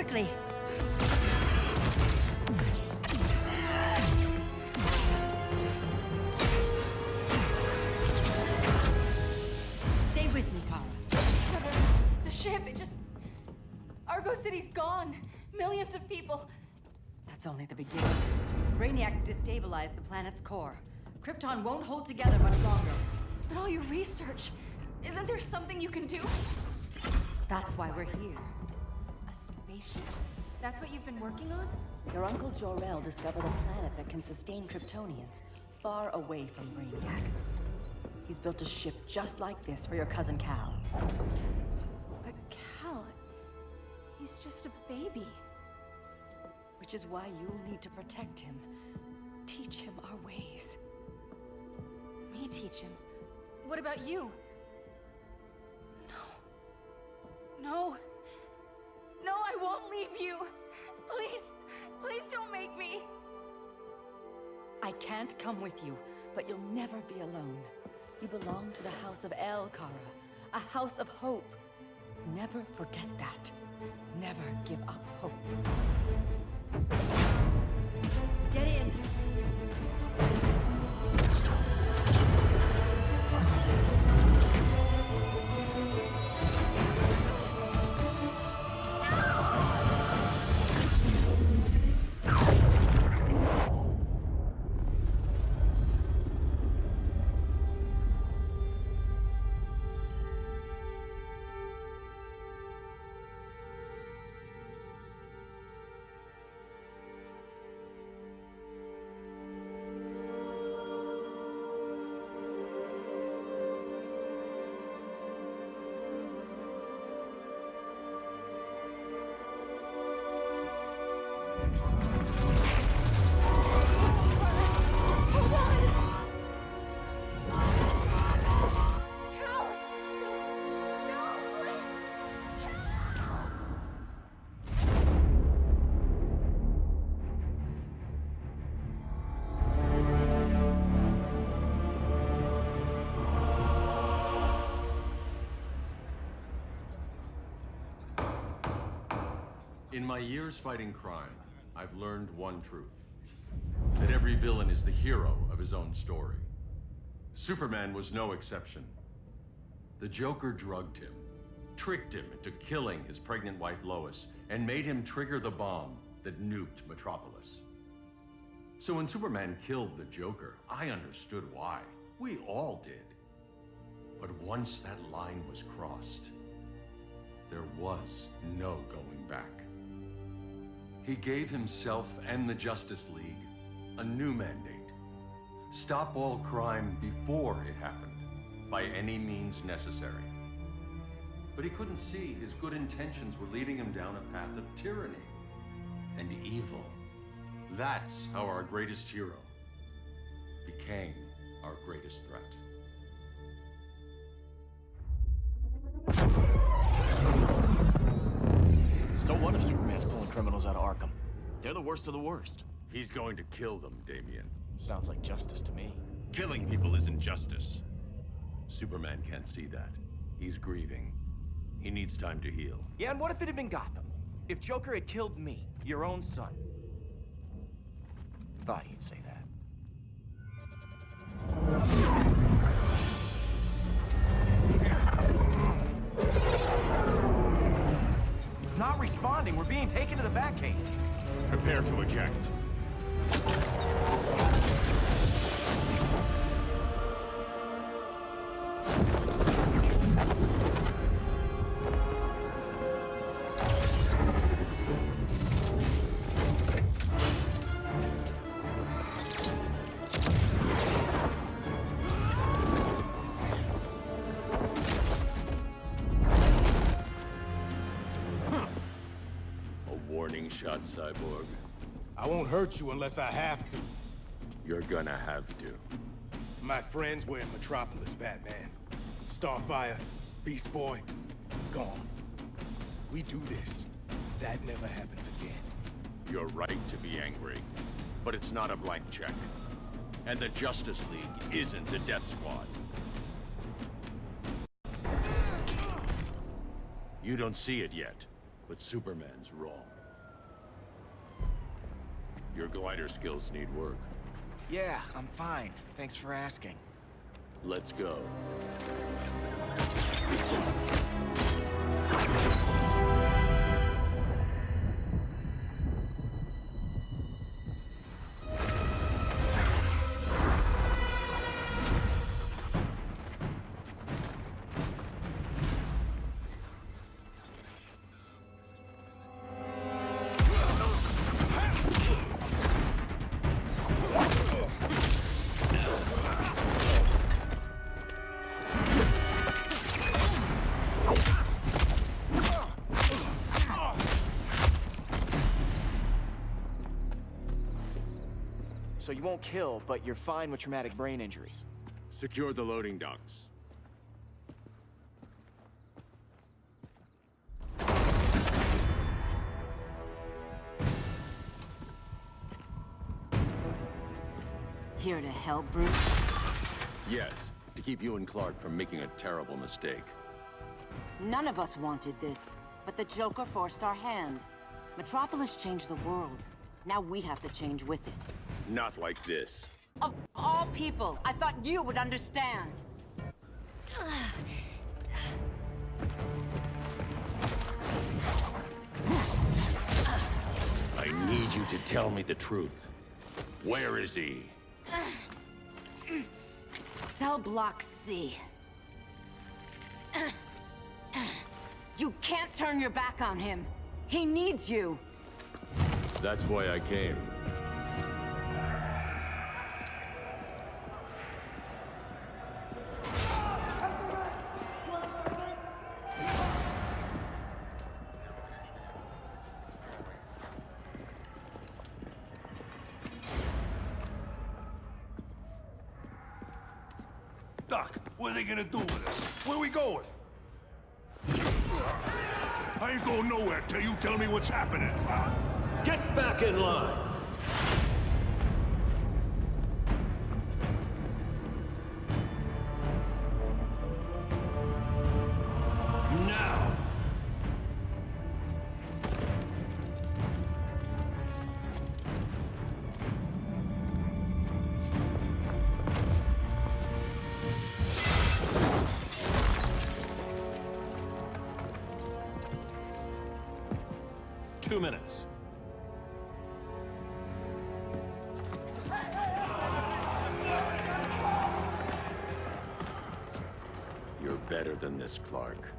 quickly. Stay with me, Kara. Brother, the ship, it just... Argo City's gone. Millions of people. That's only the beginning. Brainiac's destabilized the planet's core. Krypton won't hold together much longer. But all your research, isn't there something you can do? That's why we're here. A spaceship? That's what you've been working on? Your uncle Jor-El discovered a planet that can sustain Kryptonians, far away from Brainiac. He's built a ship just like this for your cousin Cal. But Cal... he's just a baby. Which is why you'll need to protect him. Teach him our ways. Me teach him? What about you? No. No, I won't leave you. Please, please don't make me. I can't come with you, but you'll never be alone. You belong to the House of El, Kara. A house of hope. Never forget that. Never give up hope. Get in! In my years fighting crime, I've learned one truth. That every villain is the hero of his own story. Superman was no exception. The Joker drugged him, tricked him into killing his pregnant wife Lois, and made him trigger the bomb that nuked Metropolis. So when Superman killed the Joker, I understood why. We all did. But once that line was crossed, there was no going back. He gave himself and the Justice League a new mandate. Stop all crime before it happened, by any means necessary. But he couldn't see his good intentions were leading him down a path of tyranny and evil. That's how our greatest hero became our greatest threat. So what if Superman's pulling criminals out of Arkham? They're the worst of the worst. He's going to kill them, Damian. Sounds like justice to me. Killing people isn't justice. Superman can't see that. He's grieving. He needs time to heal. Yeah, and what if it had been Gotham? If Joker had killed me, your own son? Thought you'd say that. It's not responding. We're being taken to the Batcave. Prepare to eject. Warning shot, Cyborg. I won't hurt you unless I have to. You're gonna have to. My friends were in Metropolis, Batman. Starfire, Beast Boy, gone. We do this. That never happens again. You're right to be angry, but it's not a blank check. And the Justice League isn't the Death Squad. You don't see it yet, But Superman's wrong. Your glider skills need work. Yeah, I'm fine. Thanks for asking. Let's go. So you won't kill, but you're fine with traumatic brain injuries. Secure the loading docks. Here to help, Bruce? Yes, to keep you and Clark from making a terrible mistake. None of us wanted this, but the Joker forced our hand. Metropolis changed the world. Now we have to change with it. Not like this. Of all people, I thought you would understand. I need you to tell me the truth. Where is he? Cell Block C. You can't turn your back on him. He needs you. That's why I came. Doc, what are they gonna do with us? Where we going? I ain't going nowhere till you tell me what's happening. Get back in line! Now! Two minutes. You're better than this, Clark.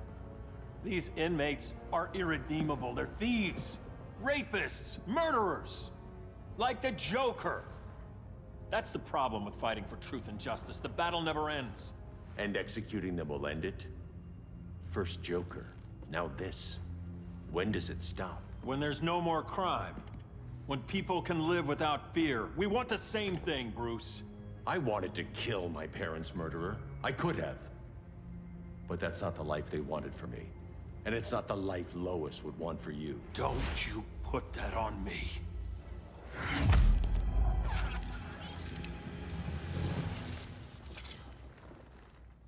These inmates are irredeemable. They're thieves, rapists, murderers. Like the Joker. That's the problem with fighting for truth and justice. The battle never ends. And executing them will end it? First Joker, now this. When does it stop? When there's no more crime. When people can live without fear. We want the same thing, Bruce. I wanted to kill my parents' murderer. I could have. But that's not the life they wanted for me. And it's not the life Lois would want for you. Don't you put that on me.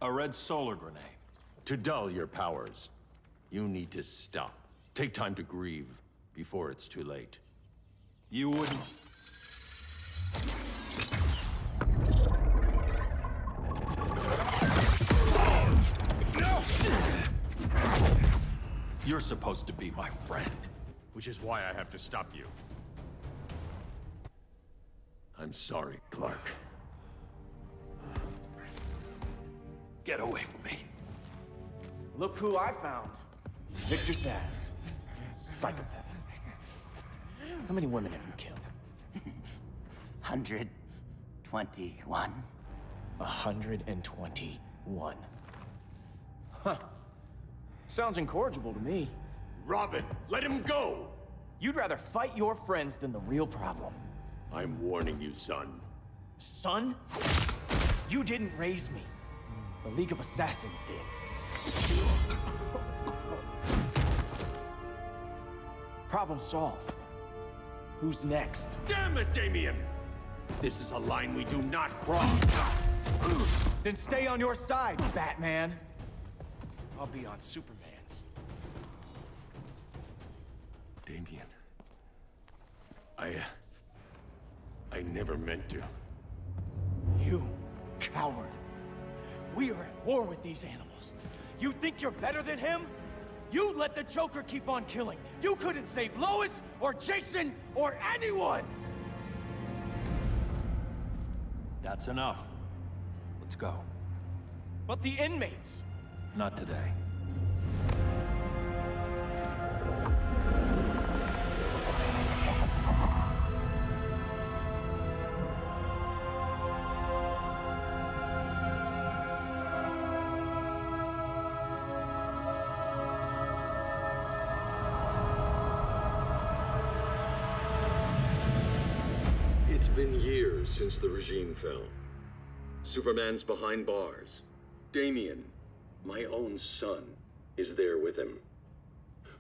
A red solar grenade. To dull your powers, you need to stop. Take time to grieve before it's too late. You wouldn't... You're supposed to be my friend. Which is why I have to stop you. I'm sorry, Clark. Get away from me. Look who I found. Victor Zsasz. Psychopath. How many women have you killed? 121. 121. Huh. Sounds incorrigible to me. Robin, let him go! You'd rather fight your friends than the real problem. I'm warning you, son. Son? You didn't raise me. The League of Assassins did. Problem solved. Who's next? Damn it, Damian! This is a line we do not cross. Then stay on your side, Batman. I'll be on Superman's. Damien. I never meant to. You coward. We are at war with these animals. You think you're better than him? You let the Joker keep on killing. You couldn't save Lois, or Jason, or anyone! That's enough. Let's go. But the inmates! Not today. It's been years since the regime fell. Superman's behind bars. Damien, my own son, is there with him.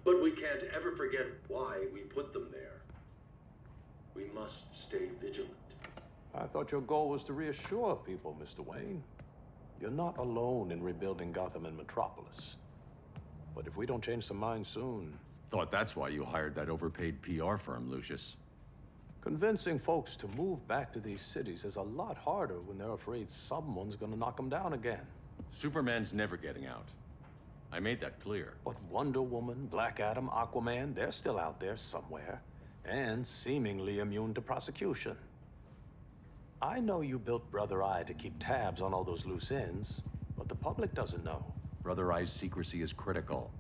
But we can't ever forget why we put them there. We must stay vigilant. I thought your goal was to reassure people, Mr. Wayne. You're not alone in rebuilding Gotham and Metropolis. But if we don't change some minds soon... Thought that's why you hired that overpaid PR firm, Lucius. Convincing folks to move back to these cities is a lot harder when they're afraid someone's gonna knock them down again. Superman's never getting out. I made that clear. But Wonder Woman, Black Adam, Aquaman, they're still out there somewhere. And seemingly immune to prosecution. I know you built Brother Eye to keep tabs on all those loose ends, but the public doesn't know. Brother Eye's secrecy is critical.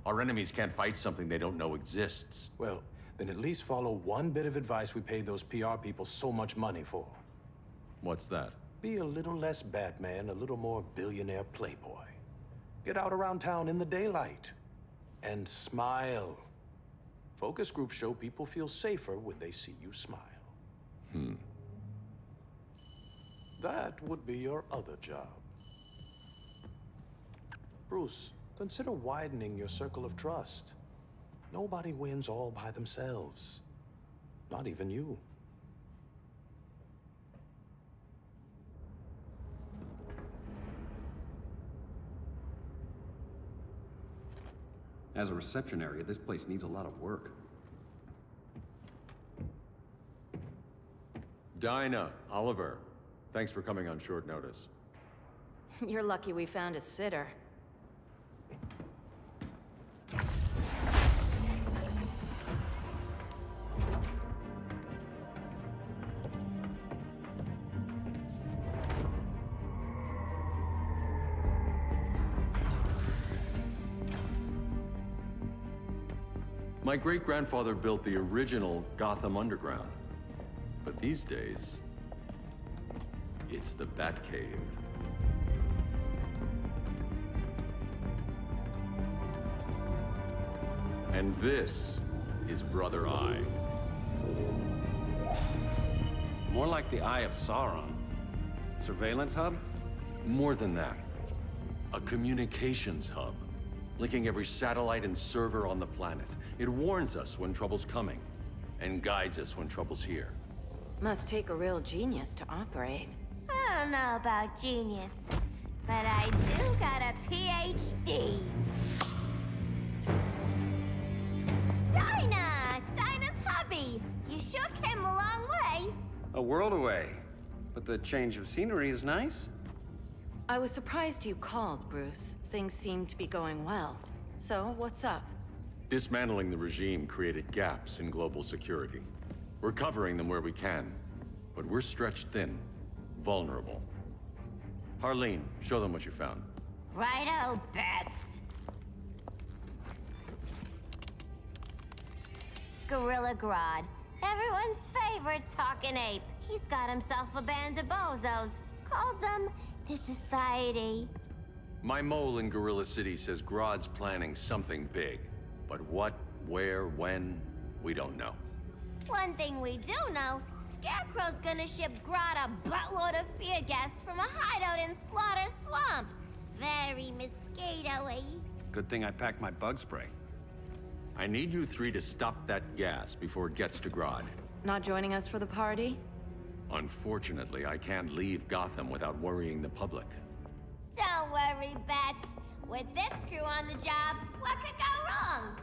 Our enemies can't fight something they don't know exists. Well, then at least follow one bit of advice we paid those PR people so much money for. What's that? Be a little less Batman, a little more billionaire playboy. Get out around town in the daylight. And smile. Focus groups show people feel safer when they see you smile. That would be your other job. Bruce, consider widening your circle of trust. Nobody wins all by themselves. Not even you. As a reception area, this place needs a lot of work. Dinah, Oliver, thanks for coming on short notice. You're lucky we found a sitter. My great-grandfather built the original Gotham Underground. But these days, it's the Batcave. And this is Brother Eye. More like the Eye of Sauron. Surveillance hub? More than that. A communications hub, linking every satellite and server on the planet. It warns us when trouble's coming, and guides us when trouble's here. Must take a real genius to operate. I don't know about genius, but I do got a PhD. Dinah's hubby! You sure came a long way. A world away. But the change of scenery is nice. I was surprised you called, Bruce. Things seem to be going well. So, what's up? Dismantling the regime created gaps in global security. We're covering them where we can, but we're stretched thin, vulnerable. Harleen, show them what you found. Righto, Bats. Gorilla Grodd. Everyone's favorite talking ape. He's got himself a band of bozos. Calls them the Society. My mole in Gorilla City says Grodd's planning something big. But what, where, when, we don't know. One thing we do know, Scarecrow's gonna ship Grodd a buttload of fear gas from a hideout in Slaughter Swamp. Very mosquito-y. Good thing I packed my bug spray. I need you three to stop that gas before it gets to Grodd. Not joining us for the party? Unfortunately, I can't leave Gotham without worrying the public. Don't worry, Bats. With this crew on the job, what could go wrong?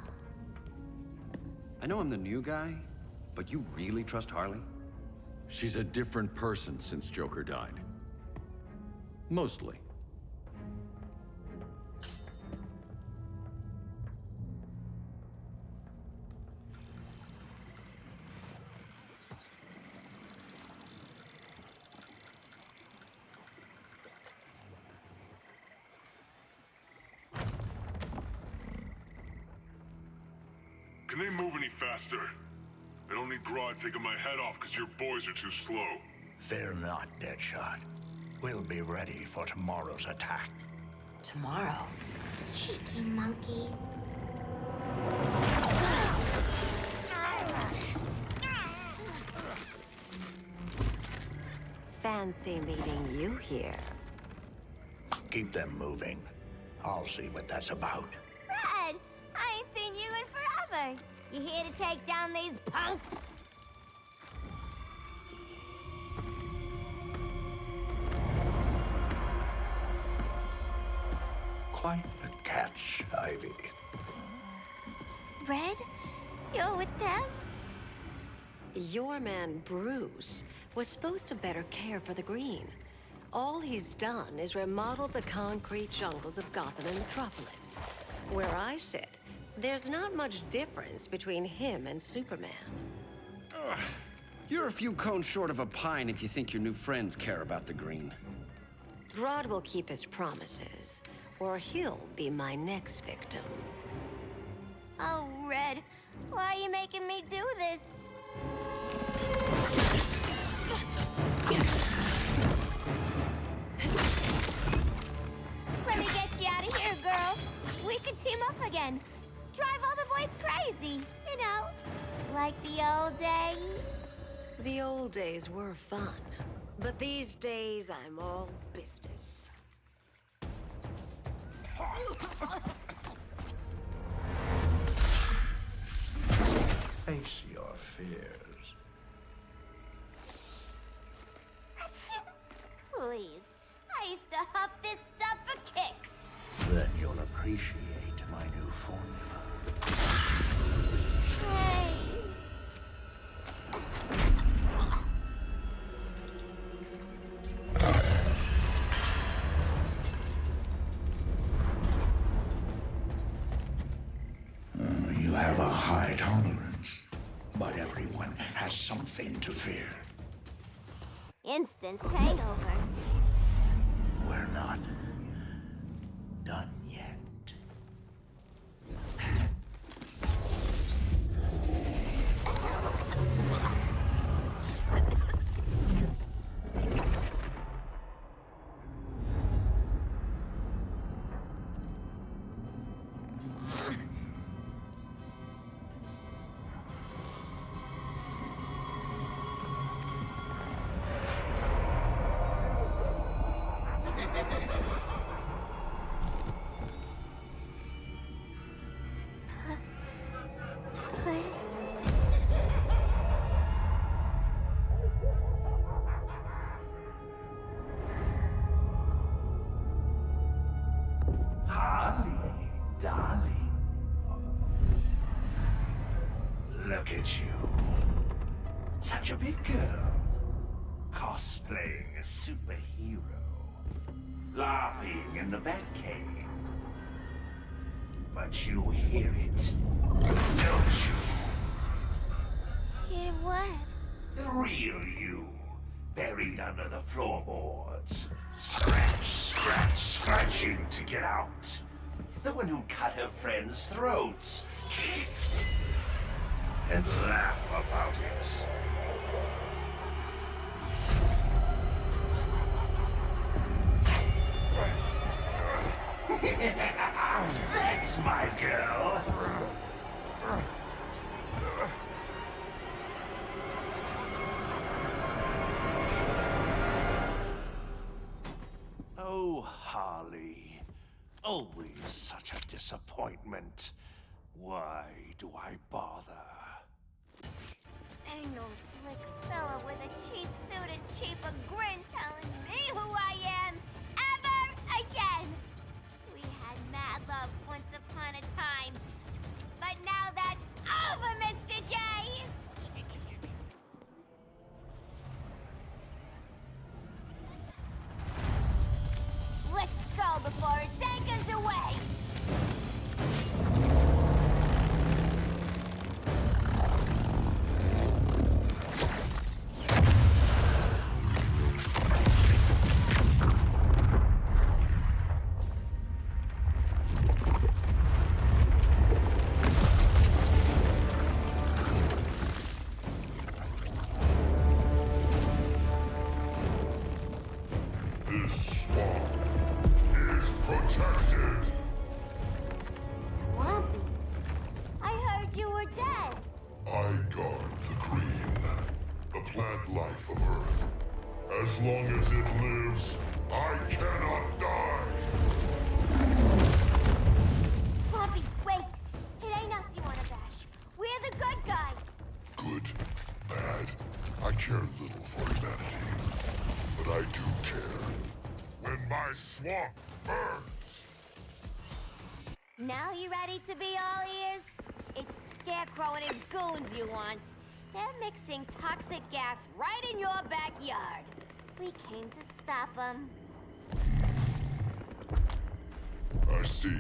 I know I'm the new guy, but you really trust Harley? She's a different person since Joker died. Mostly. Can they move any faster? I don't need Grodd taking my head off because your boys are too slow. Fear not, Deadshot. We'll be ready for tomorrow's attack. Tomorrow? Cheeky monkey. Fancy meeting you here. Keep them moving. I'll see what that's about. Red, I ain't seen you in forever. You here to take down these punks? Quite a catch, Ivy. Red, you're with them? Your man, Bruce, was supposed to better care for the Green. All he's done is remodel the concrete jungles of Gotham and Metropolis. Where I sit, there's not much difference between him and Superman. Ugh. You're a few cones short of a pine if you think your new friends care about the Green. Grodd will keep his promises, or he'll be my next victim. Oh, Red, why are you making me do this? Let me get you out of here, girl. We could team up again. Drive all the boys crazy, you know, like the old days. The old days were fun, but these days I'm all business. Face your fears. Please, I used to huff this stuff for kicks. Then you'll appreciate my new formula. Hey. You have a high tolerance, but everyone has something to fear. Instant hangover. We're not done yet. Look at you. Such a big girl. Cosplaying a superhero. LARPing in the Batcave. But you hear it, don't you? Hear what? The real you, buried under the floorboards. Scratch, scratch, scratching to get out. The one who cut her friends' throats. And laugh about it. That's my girl. Oh, Harley. Always such a disappointment. Why do I bother? Ain't no slick fella with a cheap suit and cheaper grin telling me who I am ever again. We had mad love once upon a time, but now that's over, Mr. I guard the green, the plant life of Earth. As long as it lives, I cannot die! Swampy, wait! It ain't us you wanna bash. We're the good guys! Good, bad, I care little for humanity. But I do care when my swamp burns! Now you ready to be all ears? It's Scarecrow and his goons you want. They're mixing toxic gas right in your backyard. We came to stop them. I see.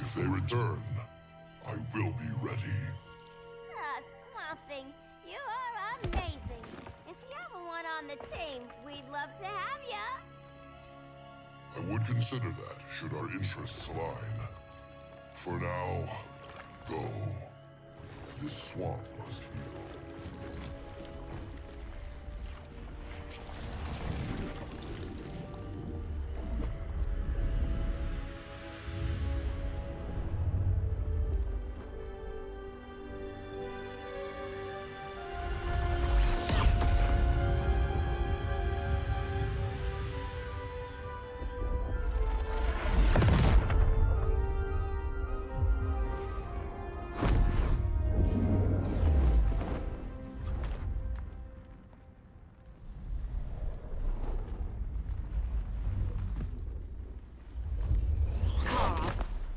If they return, I will be ready. Ah, Swamp Thing, you are amazing. If you ever want on the team, we'd love to have ya. I would consider that, should our interests align. For now, go. This swamp must heal.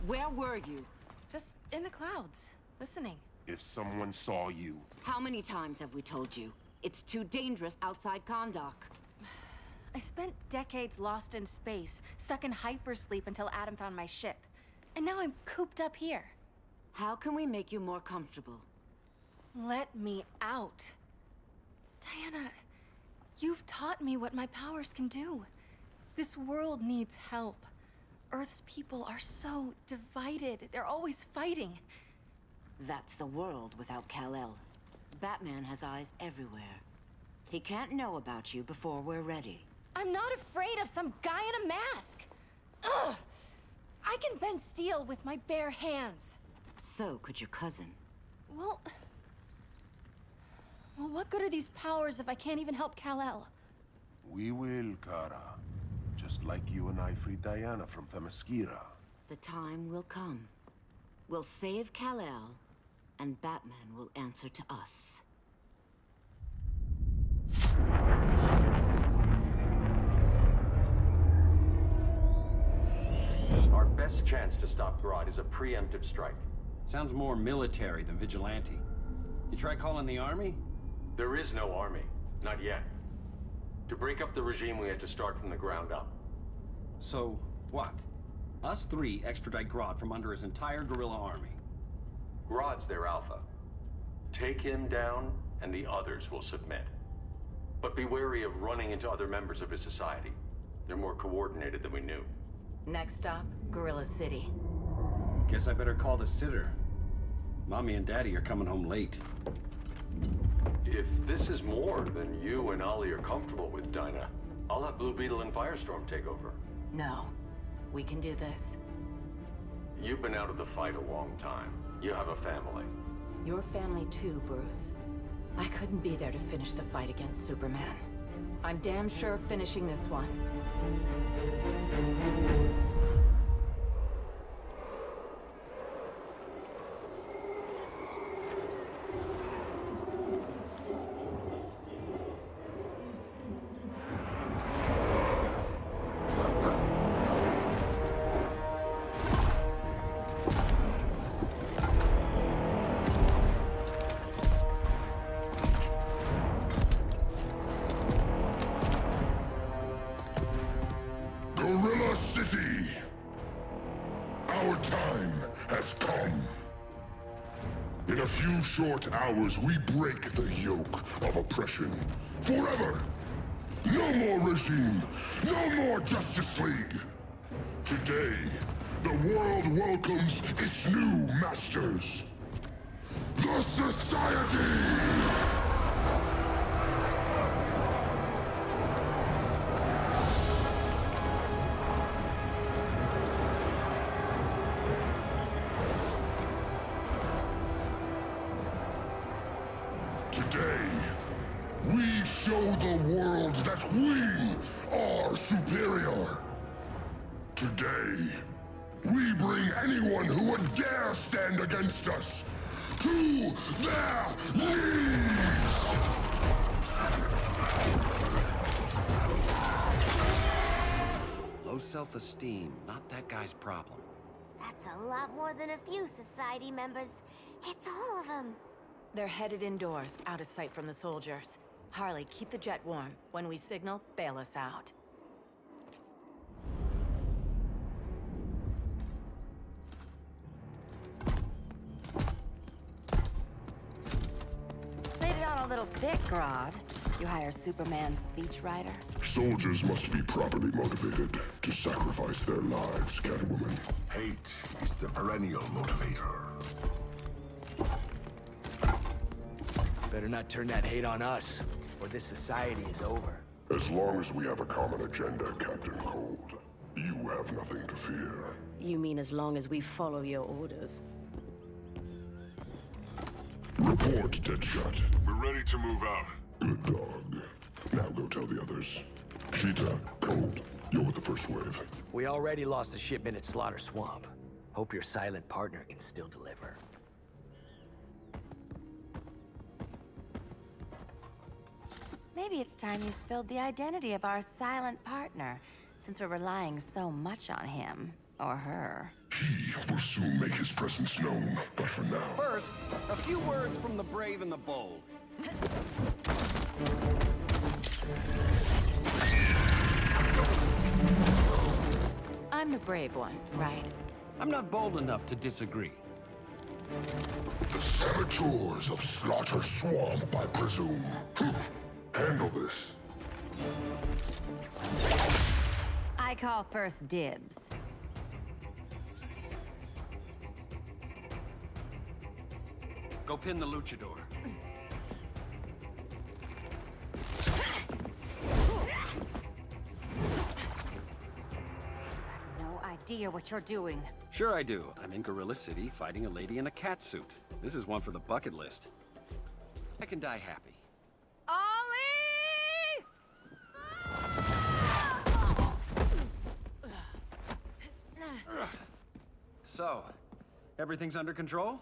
Where were you? Just in the clouds, listening. If someone saw you... How many times have we told you? It's too dangerous outside Kahndaq. I spent decades lost in space, stuck in hypersleep until Adam found my ship. And now I'm cooped up here. How can we make you more comfortable? Let me out. Diana, you've taught me what my powers can do. This world needs help. Earth's people are so divided. They're always fighting. That's the world without Kal-El. Batman has eyes everywhere. He can't know about you before we're ready. I'm not afraid of some guy in a mask. Ugh! I can bend steel with my bare hands. So could your cousin. Well, what good are these powers if I can't even help Kal-El? We will, Kara. Just like you and I freed Diana from Themyscira. The time will come. We'll save Kal-El, and Batman will answer to us. Our best chance to stop Grodd is a preemptive strike. Sounds more military than vigilante. You try calling the army? There is no army. Not yet. To break up the regime, we had to start from the ground up. So, what? Us three extradite Grodd from under his entire guerrilla army. Grodd's their alpha. Take him down, and the others will submit. But be wary of running into other members of his society. They're more coordinated than we knew. Next stop, Gorilla City. Guess I better call the sitter. Mommy and Daddy are coming home late. If this is more than you and Ollie are comfortable with, Dinah, I'll have Blue Beetle and Firestorm take over. No. We can do this. You've been out of the fight a long time. You have a family. Your family too, Bruce. I couldn't be there to finish the fight against Superman. I'm damn sure finishing this one. Gorilla City! Our time has come. In a few short hours, we break the yoke of oppression. Forever! No more regime! No more Justice League! Today, the world welcomes its new masters. The Society! Today, we show the world that we are superior. Today, we bring anyone who would dare stand against us to their knees! Low self-esteem, not that guy's problem. That's a lot more than a few Society members. It's all of them. They're headed indoors, out of sight from the soldiers. Harley, keep the jet warm. When we signal, bail us out. Played it on a little thick, Grodd. You hire Superman's speechwriter? Soldiers must be properly motivated to sacrifice their lives, Catwoman. Hate is the perennial motivator. Better not turn that hate on us, or this society is over. As long as we have a common agenda, Captain Cold, you have nothing to fear. You mean as long as we follow your orders? Report, Deadshot. We're ready to move out. Good dog. Now go tell the others. Cheetah, Cold, you're with the first wave. We already lost a shipment at Slaughter Swamp. Hope your silent partner can still deliver. Maybe it's time you spilled the identity of our silent partner, since we're relying so much on him. Or her. He will soon make his presence known, but for now... First, a few words from the brave and the bold. I'm the brave one, right? I'm not bold enough to disagree. The saboteurs of Slaughter Swamp, I presume. Handle this. I call first dibs. Go pin the luchador. No idea what you're doing. Sure I do. I'm in Gorilla City fighting a lady in a cat suit. This is one for the bucket list. I can die happy. Ollie! So, everything's under control?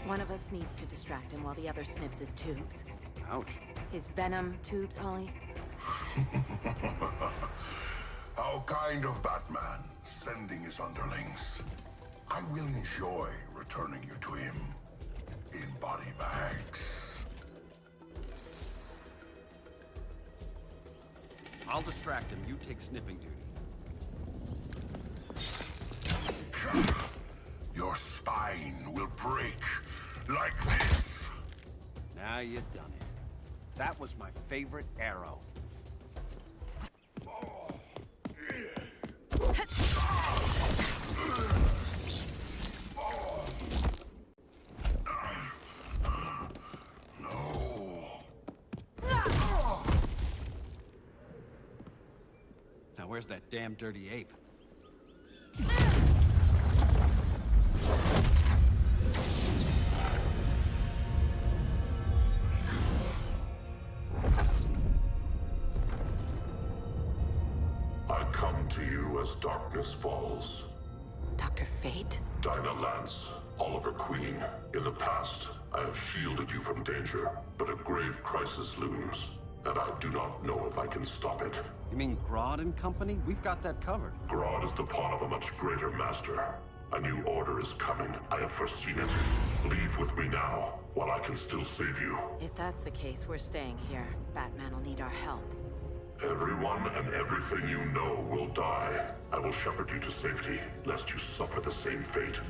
One of us needs to distract him while the other snips his tubes. Ouch. His venom tubes, Ollie? How kind of Batman, sending his underlings. I will enjoy returning you to him in body bags. I'll distract him. You take snipping duty. Your spine will break like this. Now you've done it. That was my favorite arrow. Now where's that damn dirty ape? I come to you as darkness falls. Dr. Fate? Dinah Lance, Oliver Queen. In the past, I have shielded you from danger, but a grave crisis looms, and I do not know if I can stop it. You mean Grodd and company? We've got that covered. Grodd is the pawn of a much greater master. A new order is coming. I have foreseen it. Leave with me now, while I can still save you. If that's the case, we're staying here. Batman will need our help. Everyone and everything you know will die. I will shepherd you to safety, lest you suffer the same fate.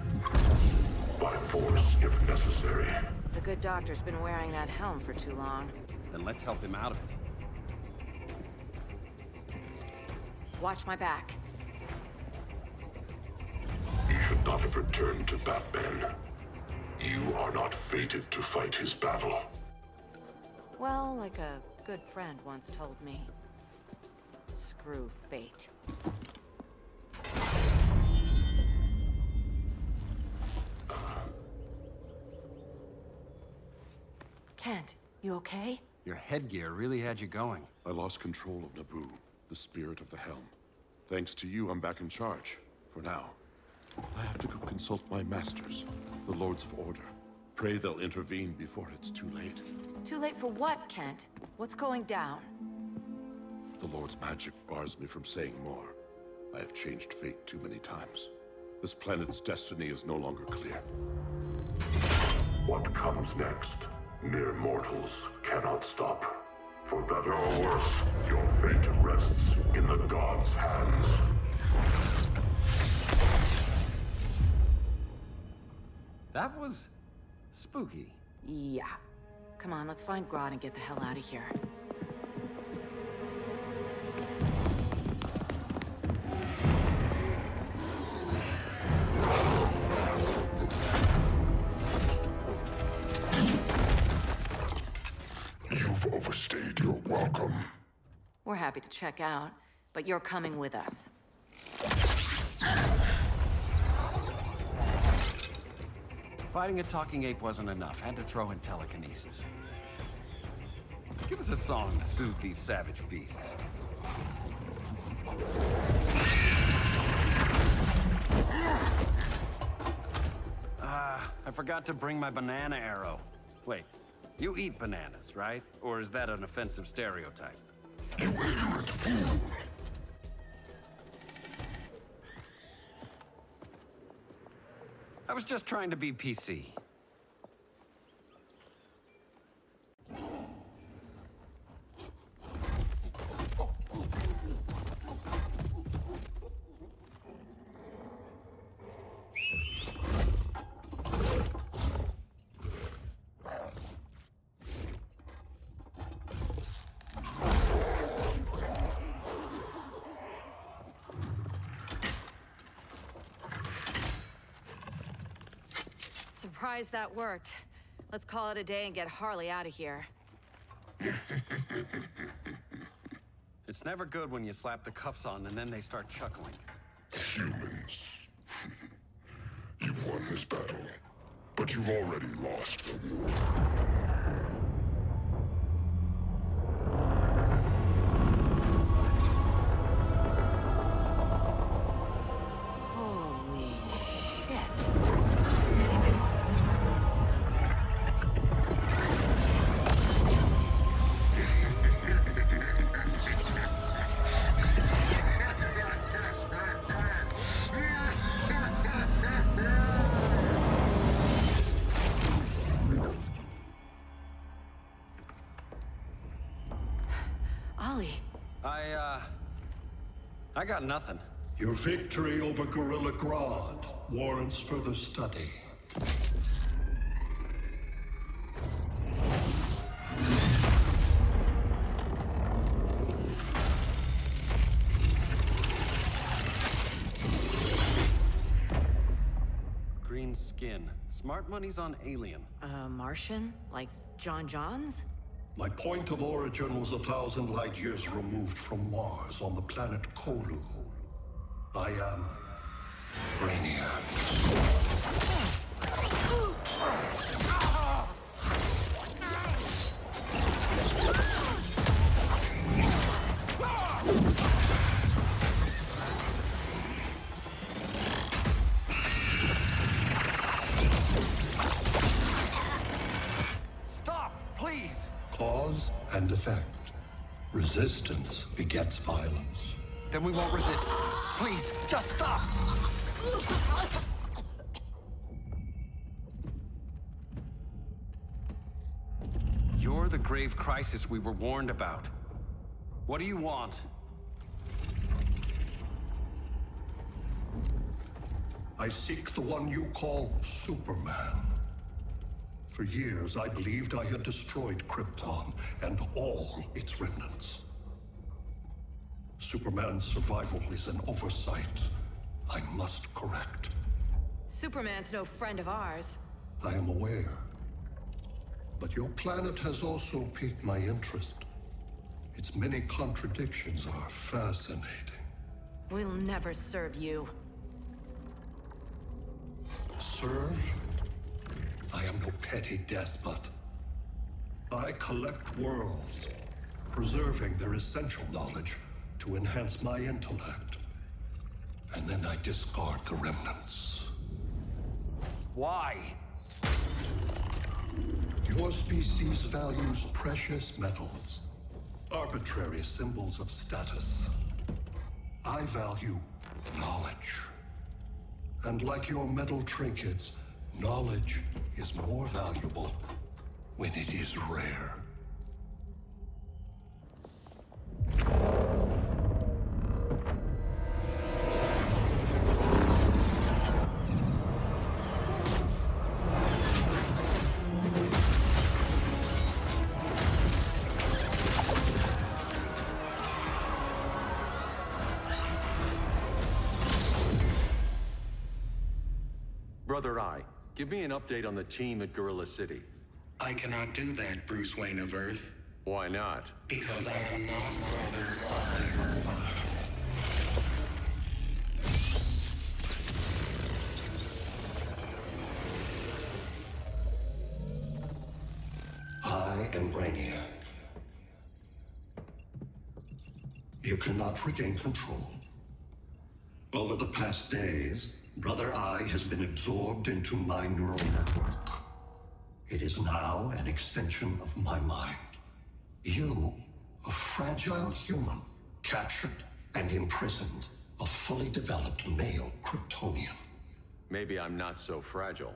By force, if necessary. The good doctor's been wearing that helm for too long. Then let's help him out of it. Watch my back. He should not have returned to Batman. You are not fated to fight his battle. Well, like a good friend once told me. Screw fate. Kent, you okay? Your headgear really had you going. I lost control of Naboo, the spirit of the helm. Thanks to you, I'm back in charge. For now. I have to go consult my masters, the Lords of Order. Pray they'll intervene before it's too late. Too late for what, Kent? What's going down? The Lord's magic bars me from saying more. I have changed fate too many times. This planet's destiny is no longer clear. What comes next? Mere mortals cannot stop. For better or worse, your fate rests in the gods' hands. That was spooky. Yeah. Come on, let's find Grodd and get the hell out of here. You've overstayed your welcome. We're happy to check out, but you're coming with us. Fighting a talking ape wasn't enough. Had to throw in telekinesis. Give us a song to soothe these savage beasts. I forgot to bring my banana arrow. Wait, you eat bananas, right? Or is that an offensive stereotype? You ignorant fool! I was just trying to be PC. Surprised that worked. Let's call it a day and get Harley out of here. It's never good when you slap the cuffs on and then they start chuckling. Humans. You've won this battle, but you've already lost the war. Holy shit. Ollie. I got nothing. Your victory over Gorilla Grodd warrants further study. Green skin. Smart money's on alien. Martian? Like John Johns? My point of origin was 1,000 light years removed from Mars on the planet Kolu. I am Brainiac. Stop, please! Cause and effect. Resistance begets violence. Then we won't resist. Please, just stop! You're the grave crisis we were warned about. What do you want? I seek the one you call Superman. For years, I believed I had destroyed Krypton and all its remnants. Superman's survival is an oversight I must correct. Superman's no friend of ours. I am aware. But your planet has also piqued my interest. Its many contradictions are fascinating. We'll never serve you. Serve? I am no petty despot. I collect worlds, preserving their essential knowledge to enhance my intellect. And then I discard the remnants. Why? Your species values precious metals, arbitrary symbols of status. I value knowledge. And like your metal trinkets, knowledge is more valuable when it is rare. Brother Eye, give me an update on the team at Gorilla City. I cannot do that, Bruce Wayne of Earth. Why not? Because I am not Brother Eye. I am Brainiac. You cannot regain control. Over the past days, Brother Eye has been absorbed into my neural network. It is now an extension of my mind. You, a fragile human, captured and imprisoned a fully developed male Kryptonian. Maybe I'm not so fragile.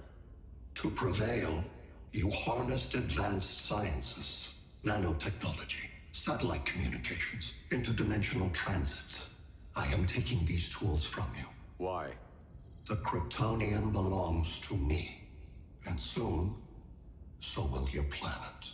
To prevail, you harnessed advanced sciences, nanotechnology, satellite communications, interdimensional transit. I am taking these tools from you. Why? The Kryptonian belongs to me. And soon, so will your planet.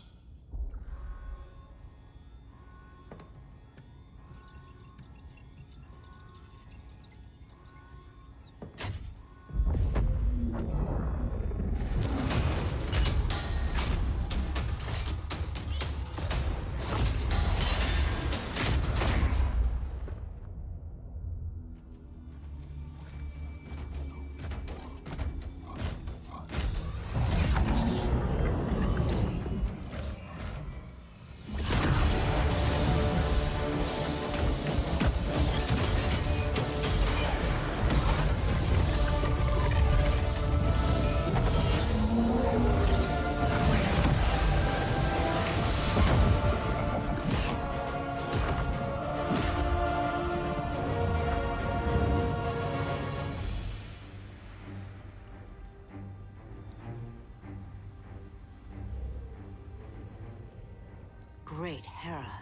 Great Hera.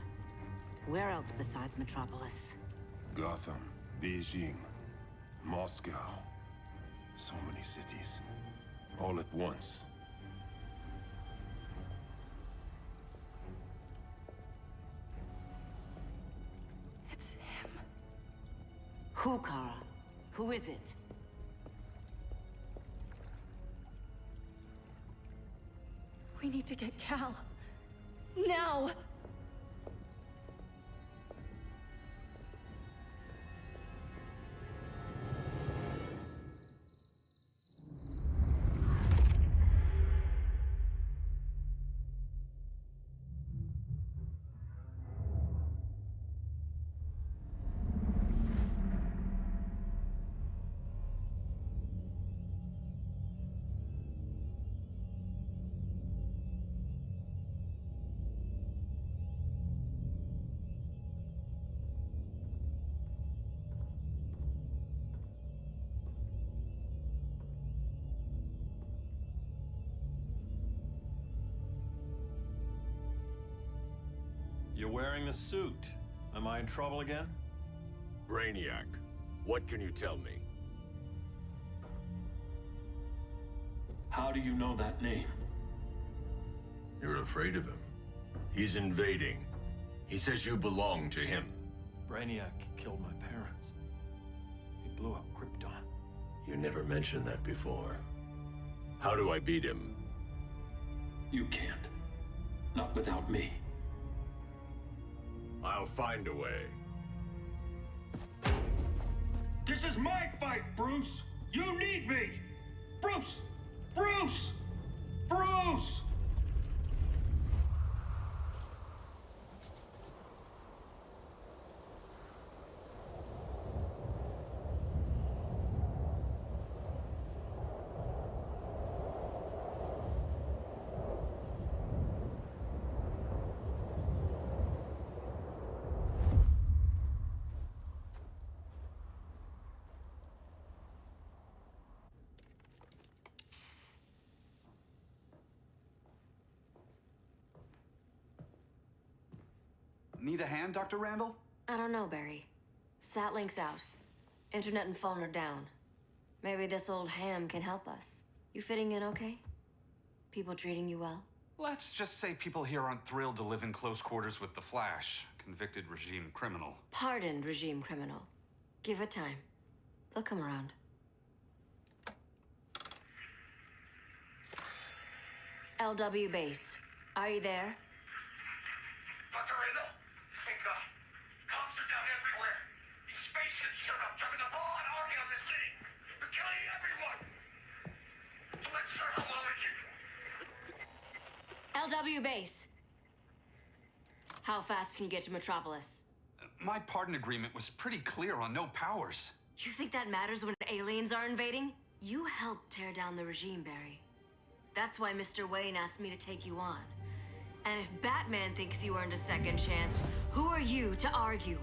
Where else besides Metropolis? Gotham, Beijing, Moscow. So many cities. All at once. It's him. Who, Kara? Who is it? We need to get Cal. Now! You're wearing the suit. Am I in trouble again? Brainiac, what can you tell me? How do you know that name? You're afraid of him. He's invading. He says you belong to him. Brainiac killed my parents. He blew up Krypton. You never mentioned that before. How do I beat him? You can't. Not without me. I'll find a way. This is my fight, Bruce! You need me! Bruce! Bruce! Bruce! Need a hand, Dr. Randall? I don't know, Barry. Satlink's out. Internet and phone are down. Maybe this old ham can help us. You fitting in okay? People treating you well? Let's just say people here aren't thrilled to live in close quarters with the Flash, convicted regime criminal. Pardoned regime criminal. Give it time. They'll come around. LW base. Are you there? Dr. Randall? Thank God. Cops are down everywhere. These spaceships showed up, dropping a broad army on the city. They're killing everyone. I'm not sure how long it can... LW base. How fast can you get to Metropolis? My pardon agreement was pretty clear on no powers. You think that matters when aliens are invading? You helped tear down the regime, Barry. That's why Mr. Wayne asked me to take you on. And if Batman thinks you earned a second chance, who are you to argue?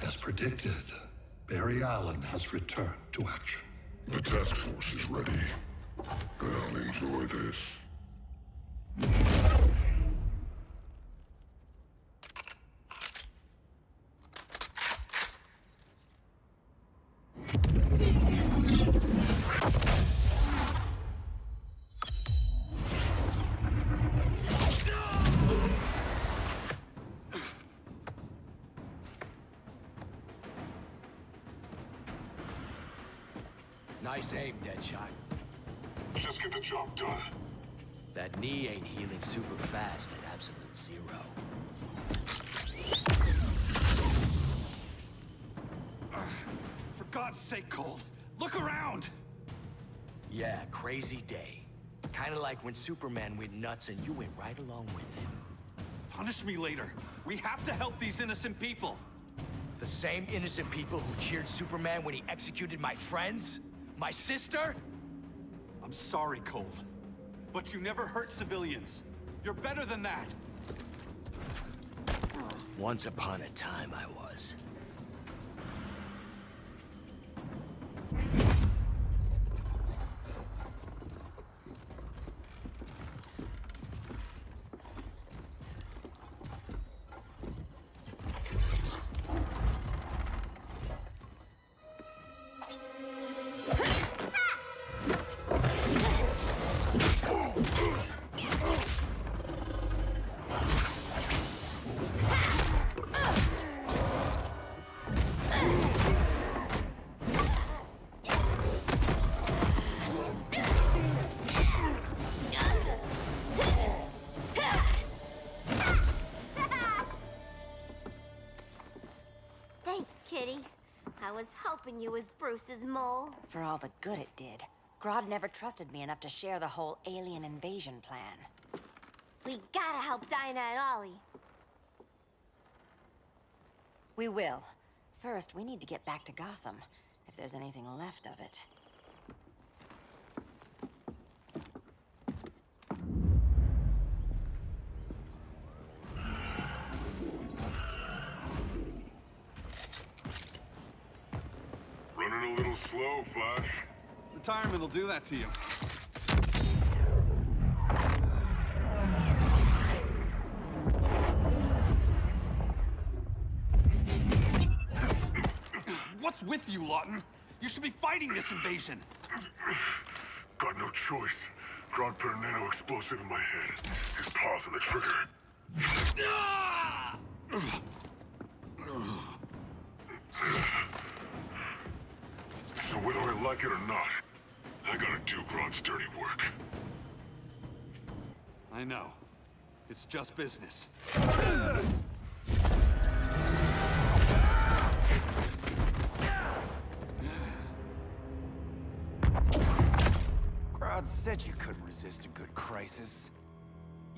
As predicted, Barry Allen has returned to action. The task force is ready. I'll enjoy this. Nice aim, Deadshot. Just get the job done. That knee ain't healing super fast at absolute zero. For God's sake, Cole, look around! Yeah, crazy day. Kinda like when Superman went nuts and you went right along with him. Punish me later. We have to help these innocent people. The same innocent people who cheered Superman when he executed my friends? My sister? I'm sorry, Cole, but you never hurt civilians. You're better than that. Once upon a time, I was. Thanks, Kitty. I was hoping you was Bruce's mole. For all the good it did. Grodd never trusted me enough to share the whole alien invasion plan. We gotta help Dinah and Ollie. We will. First, we need to get back to Gotham, if there's anything left of it. Running a little slow, Flash. Retirement will do that to you. What's with you, Lawton? You should be fighting this invasion. Got no choice. Grodd put a nano explosive in my head. His paws on the trigger. So whether I like it or not, I gotta do Grodd's dirty work. I know. It's just business. Grodd said you couldn't resist a good crisis.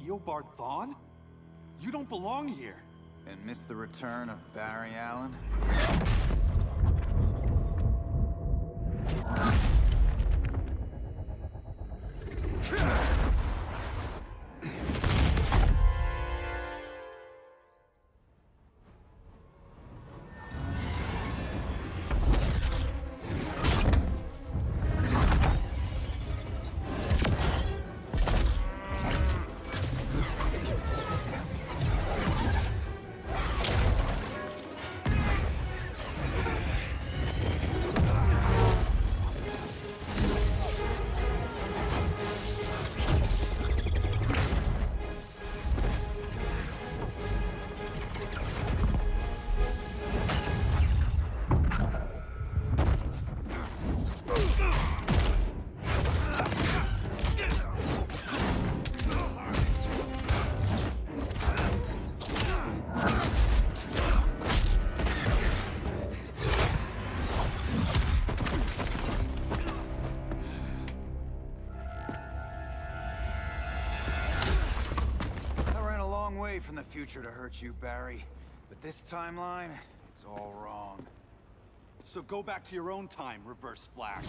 Eobard Thawne? You don't belong here. And miss the return of Barry Allen? From the future to hurt you, Barry. But this timeline, it's all wrong. So go back to your own time, Reverse Flash.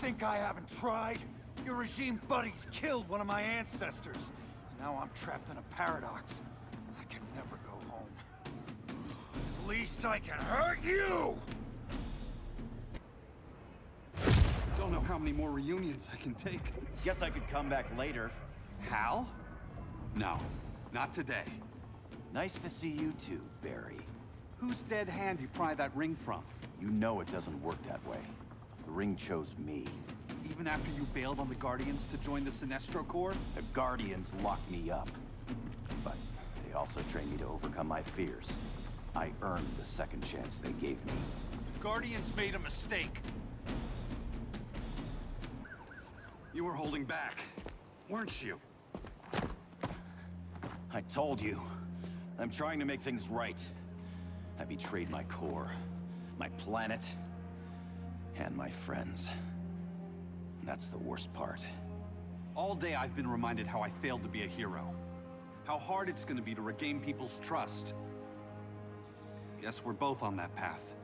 Think I haven't tried? Your regime buddies killed one of my ancestors. Now I'm trapped in a paradox. I can never go home. At least I can hurt you! Don't know how many more reunions I can take. Guess I could come back later. Hal? No. Not today. Nice to see you too, Barry. Whose dead hand you pry that ring from? You know it doesn't work that way. The ring chose me. Even after you bailed on the Guardians to join the Sinestro Corps? The Guardians locked me up. But they also trained me to overcome my fears. I earned the second chance they gave me. Guardians made a mistake. You were holding back, weren't you? I told you. I'm trying to make things right. I betrayed my core, my planet, and my friends. That's the worst part. All day I've been reminded how I failed to be a hero. How hard it's gonna be to regain people's trust. Guess we're both on that path.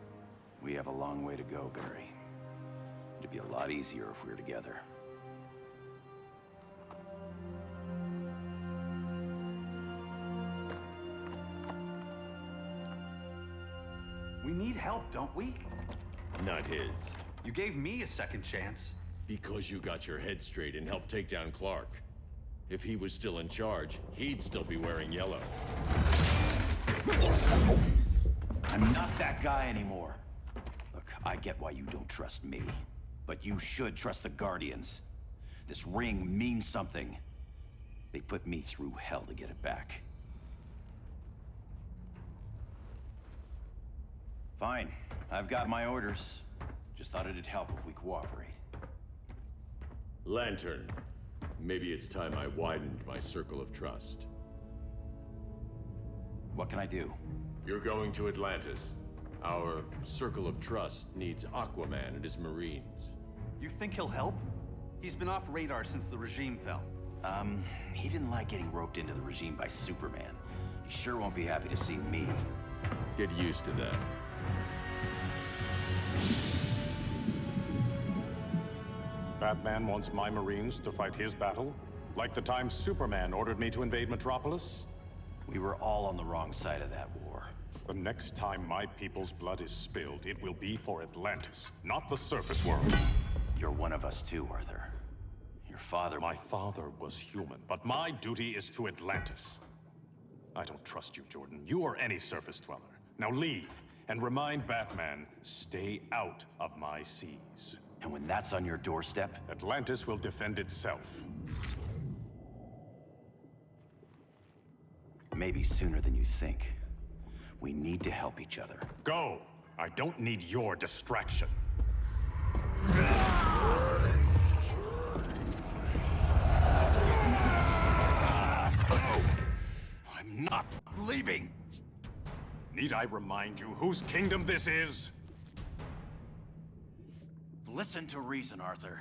We have a long way to go, Barry. It'd be a lot easier if we were together. We need help, don't we? Not his. You gave me a second chance. Because you got your head straight and helped take down Clark. If he was still in charge, he'd still be wearing yellow. I'm not that guy anymore. Look, I get why you don't trust me. But you should trust the Guardians. This ring means something. They put me through hell to get it back. Fine. I've got my orders. Just thought it'd help if we cooperate. Lantern. Maybe it's time I widened my circle of trust. What can I do? You're going to Atlantis. Our circle of trust needs Aquaman and his Marines. You think he'll help? He's been off radar since the regime fell. He didn't like getting roped into the regime by Superman. He sure won't be happy to see me. Get used to that. Batman wants my Marines to fight his battle? Like the time Superman ordered me to invade Metropolis? We were all on the wrong side of that war. The next time my people's blood is spilled, it will be for Atlantis, not the surface world. You're one of us too, Arthur. Your father... My father was human, but my duty is to Atlantis. I don't trust you, Jordan. You or any surface dweller. Now leave, and remind Batman, stay out of my seas. And when that's on your doorstep? Atlantis will defend itself. Maybe sooner than you think. We need to help each other. Go! I don't need your distraction. I'm not leaving! Need I remind you whose kingdom this is? Listen to reason, Arthur.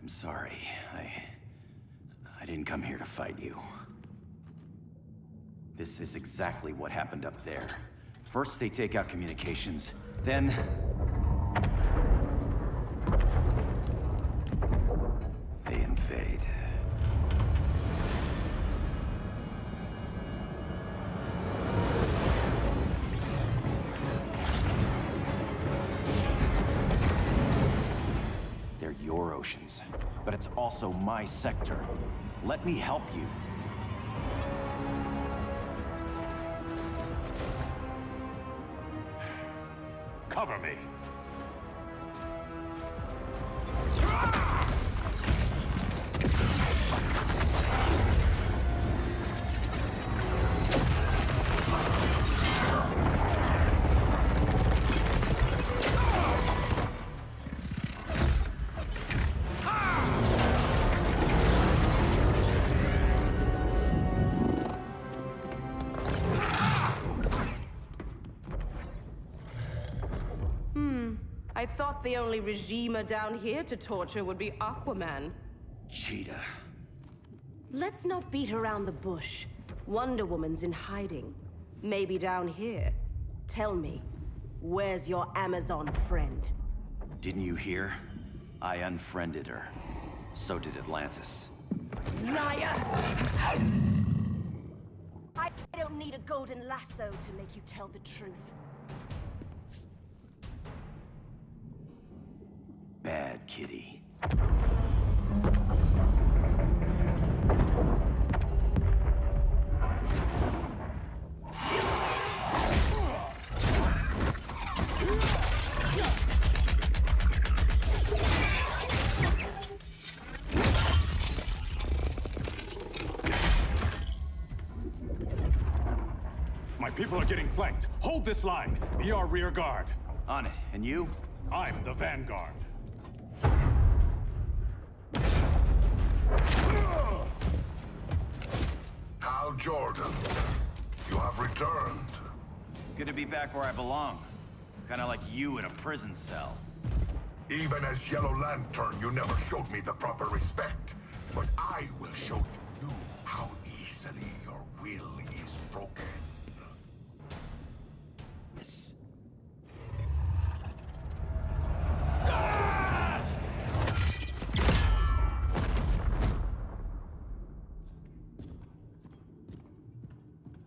I'm sorry. I didn't come here to fight you. This is exactly what happened up there. First they take out communications, then... they invade. They're your oceans, but it's also my sector. Let me help you. Cover me. I thought the only regimer down here to torture would be Aquaman. Cheetah. Let's not beat around the bush. Wonder Woman's in hiding. Maybe down here. Tell me, where's your Amazon friend? Didn't you hear? I unfriended her. So did Atlantis. Liar! I don't need a golden lasso to make you tell the truth. Bad kitty. My people are getting flanked. Hold this line. Be our rear guard. On it. And you? I'm the vanguard. Hal Jordan, you have returned. Good to be back where I belong. Kinda like you in a prison cell. Even as Yellow Lantern, you never showed me the proper respect. But I will show you how easily your will is broken. Yes.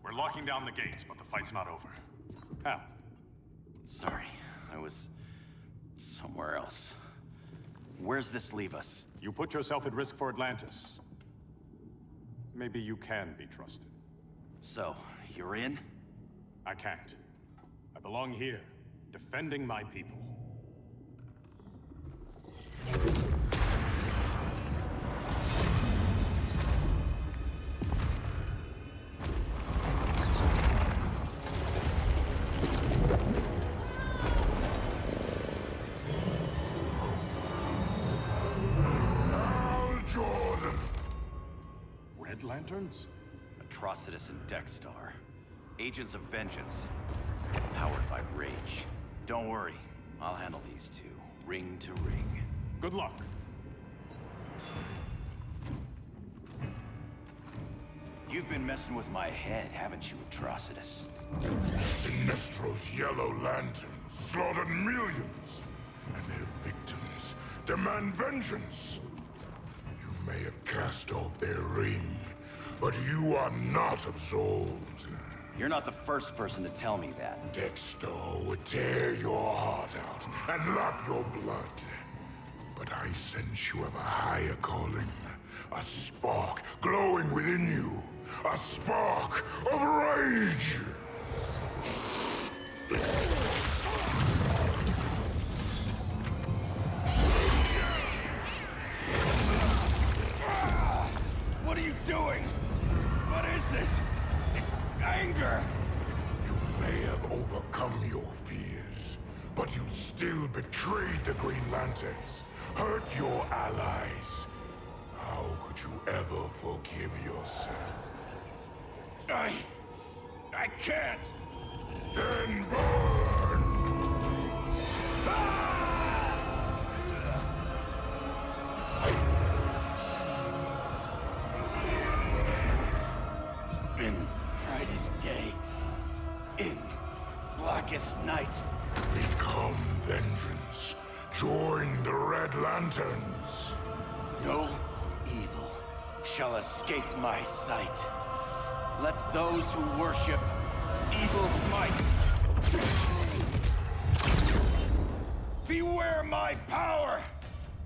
We're locking down the gates, but the fight's not over. Hal. Sorry, I was somewhere else. Where's this leave us? You put yourself at risk for Atlantis. Maybe you can be trusted. So, you're in? I can't. I belong here, defending my people. Lanterns? Atrocitus and Dexstar. Agents of Vengeance. Powered by rage. Don't worry, I'll handle these two, ring to ring. Good luck. You've been messing with my head, haven't you, Atrocitus? Sinestro's Yellow Lanterns slaughtered millions, and their victims demand vengeance. You may have cast off their ring, but you are not absolved. You're not the first person to tell me that. Dexter would tear your heart out and lap your blood. But I sense you have a higher calling. A spark glowing within you. A spark of rage! What are you doing? What is this? This anger! You may have overcome your fears, but you still betrayed the Green Lanterns, hurt your allies. How could you ever forgive yourself? I can't! Then burn! In brightest day, in blackest night. Become vengeance. Join the Red Lanterns. No evil shall escape my sight. Let those who worship evil's might beware my power!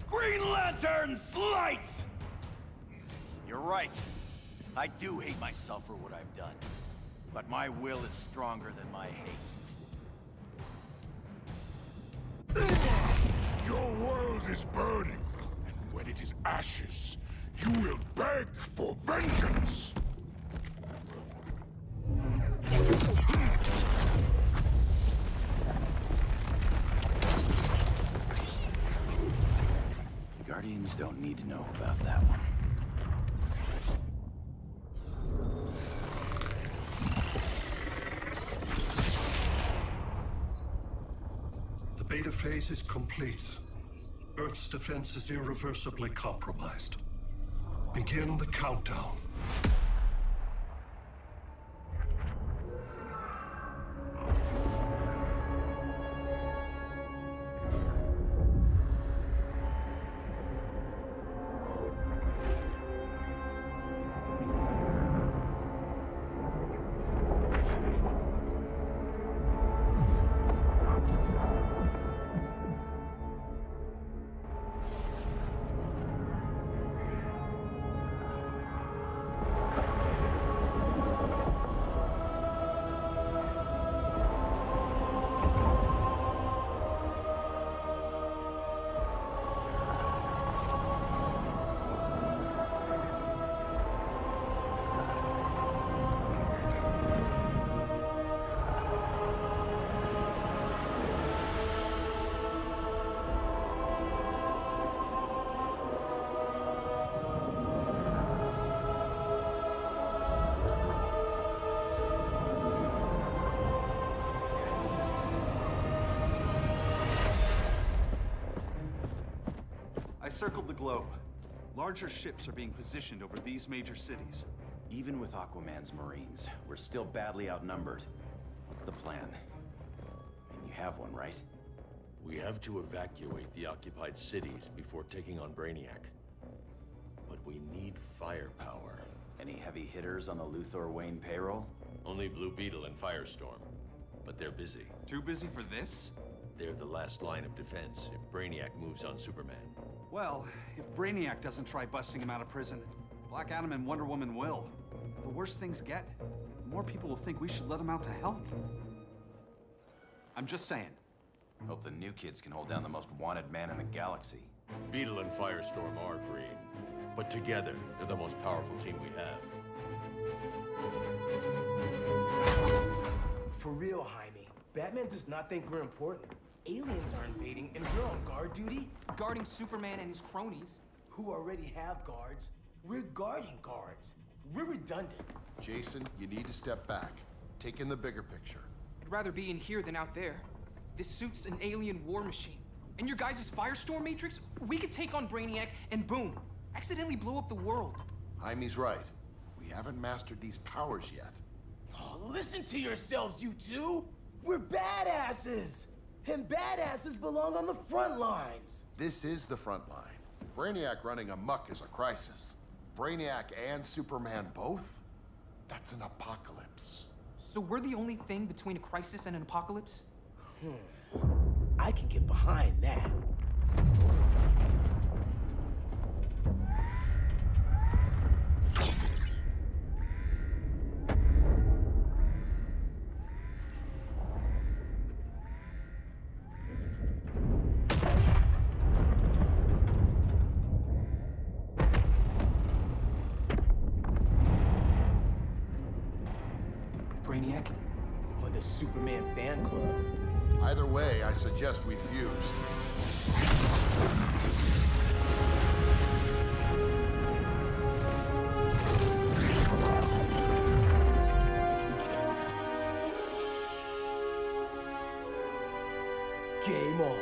Green Lantern's light! You're right. I do hate myself for what I've done. But my will is stronger than my hate. Your world is burning, and when it is ashes, you will beg for vengeance! The Guardians don't need to know about that one. The beta phase is complete. Earth's defense is irreversibly compromised. Begin the countdown. I circled the globe. Larger ships are being positioned over these major cities. Even with Aquaman's Marines, we're still badly outnumbered. What's the plan? And you have one, right? We have to evacuate the occupied cities before taking on Brainiac. But we need firepower. Any heavy hitters on the Luthor Wayne payroll? Only Blue Beetle and Firestorm. But they're busy. Too busy for this? They're the last line of defense if Brainiac moves on Superman. Well, if Brainiac doesn't try busting him out of prison, Black Adam and Wonder Woman will. The worse things get, the more people will think we should let him out to help. I'm just saying. Hope the new kids can hold down the most wanted man in the galaxy. Beetle and Firestorm are green, but together, they're the most powerful team we have. For real, Jaime. Batman does not think we're important. Aliens are invading, and we're on guard duty? Guarding Superman and his cronies. Who already have guards. We're guarding guards. We're redundant. Jason, you need to step back. Take in the bigger picture. I'd rather be in here than out there. This suit's an alien war machine. And your guys' Firestorm Matrix, we could take on Brainiac and boom, accidentally blow up the world. Jaime's right. We haven't mastered these powers yet. Oh, listen to yourselves, you two! We're badasses! And badasses belong on the front lines! This is the front line. Brainiac running amok is a crisis. Brainiac and Superman both? That's an apocalypse. So we're the only thing between a crisis and an apocalypse? I can get behind that. Brainiac? Or the Superman fan club. Either way, I suggest we fuse. Game on.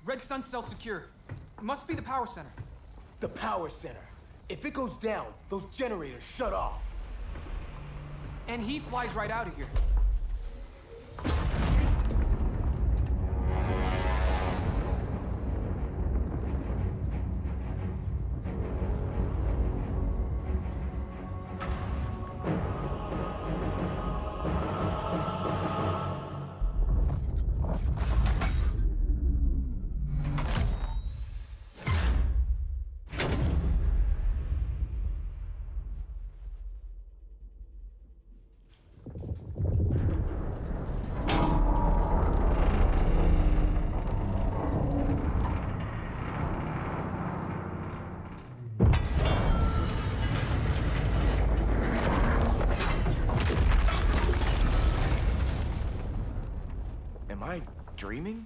Red Sun cell secure. It must be the power center. The power center. If it goes down, those generators shut off. And he flies right out of here. Am I dreaming?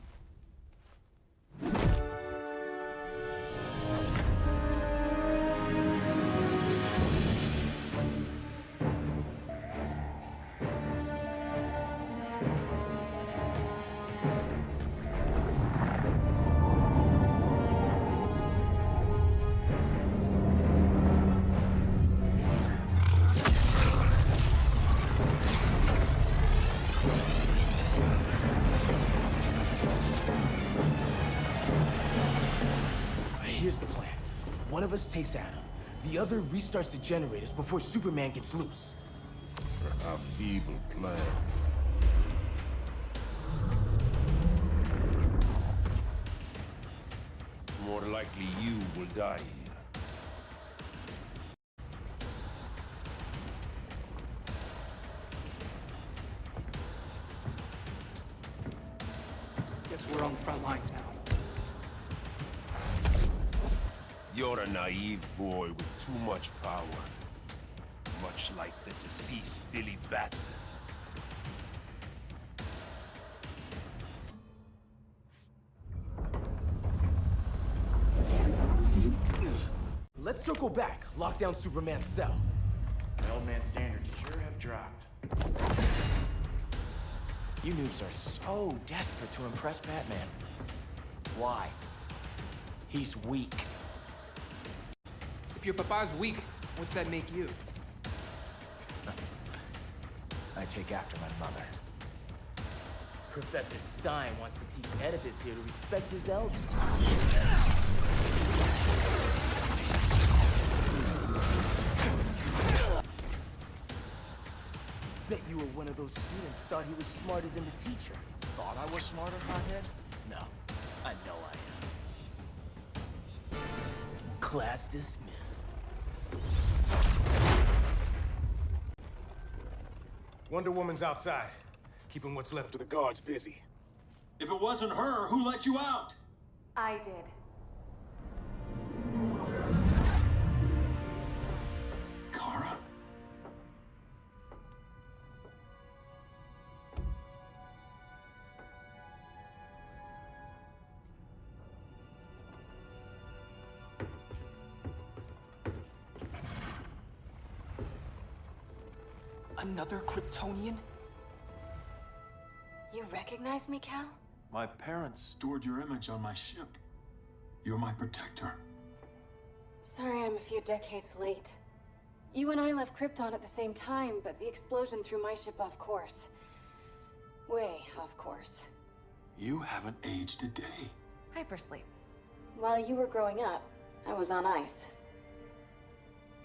Here's the plan. One of us takes Adam. The other restarts the generators before Superman gets loose. A feeble plan. It's more likely you will die here. Guess we're on the front lines now. You're a naive boy with too much power. Much like the deceased Billy Batson. Let's circle back, lock down Superman's cell. The old man standards sure have dropped. You noobs are so desperate to impress Batman. Why? He's weak. If your papa's weak, what's that make you? I take after my mother. Professor Stein wants to teach Oedipus here to respect his elders. Bet you were one of those students thought he was smarter than the teacher. Thought I was smarter, hothead? No, I know I am. Class dismissed. Wonder Woman's outside, keeping what's left of the guards busy. If it wasn't her, who let you out? I did. Kara? Another Kryptonian? You recognize me, Cal? My parents stored your image on my ship. You're my protector. Sorry I'm a few decades late. You and I left Krypton at the same time, but the explosion threw my ship off course. Way off course. You haven't aged a day. Hypersleep. While you were growing up, I was on ice.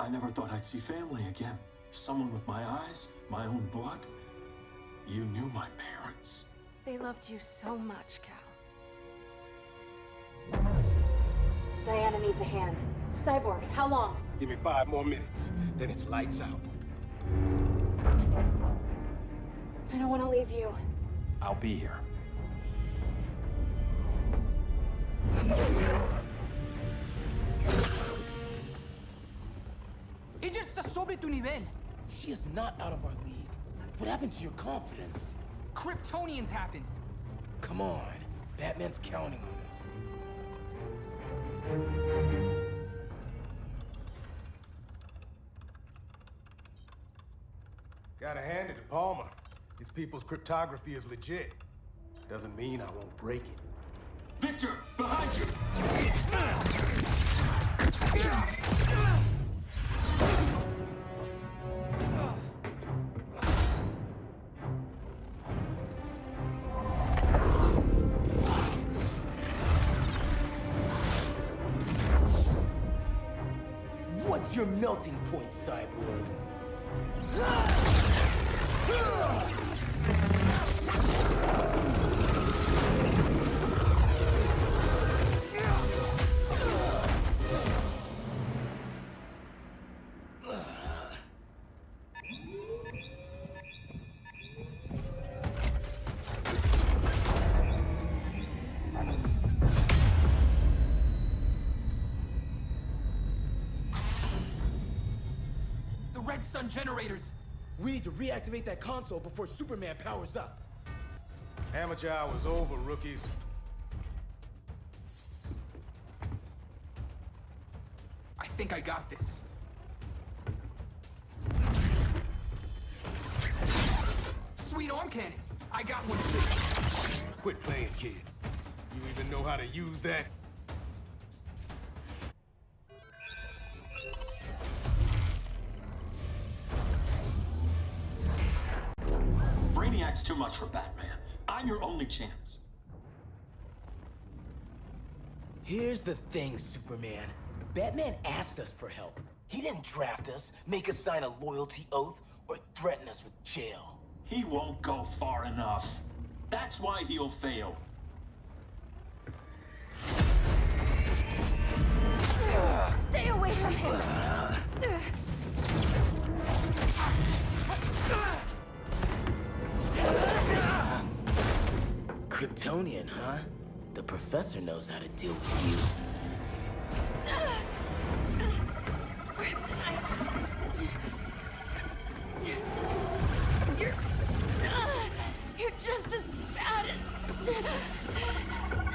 I never thought I'd see family again. Someone with my eyes, my own blood. You knew my parents. They loved you so much, Cal. Diana needs a hand. Cyborg, how long? Give me 5 more minutes, then it's lights out. I don't want to leave you. I'll be here. Ella está sobre tu nivel. She is not out of our league. What happened to your confidence? Kryptonians happen. Come on. Batman's counting on us. Gotta hand it to Palmer. These people's cryptography is legit. Doesn't mean I won't break it. Victor, behind you! What's your melting point, Cyborg? Red Sun generators! We need to reactivate that console before Superman powers up. Amateur hour's over, rookies. I think I got this. Sweet arm cannon! I got one too. Quit playing, kid. You even know how to use that? Brainiac's too much for Batman. I'm your only chance. Here's the thing, Superman. Batman asked us for help. He didn't draft us, make us sign a loyalty oath, or threaten us with jail. He won't go far enough. That's why he'll fail. Stay away from him! Kryptonian, huh? The professor knows how to deal with you. Kryptonite. You're just as bad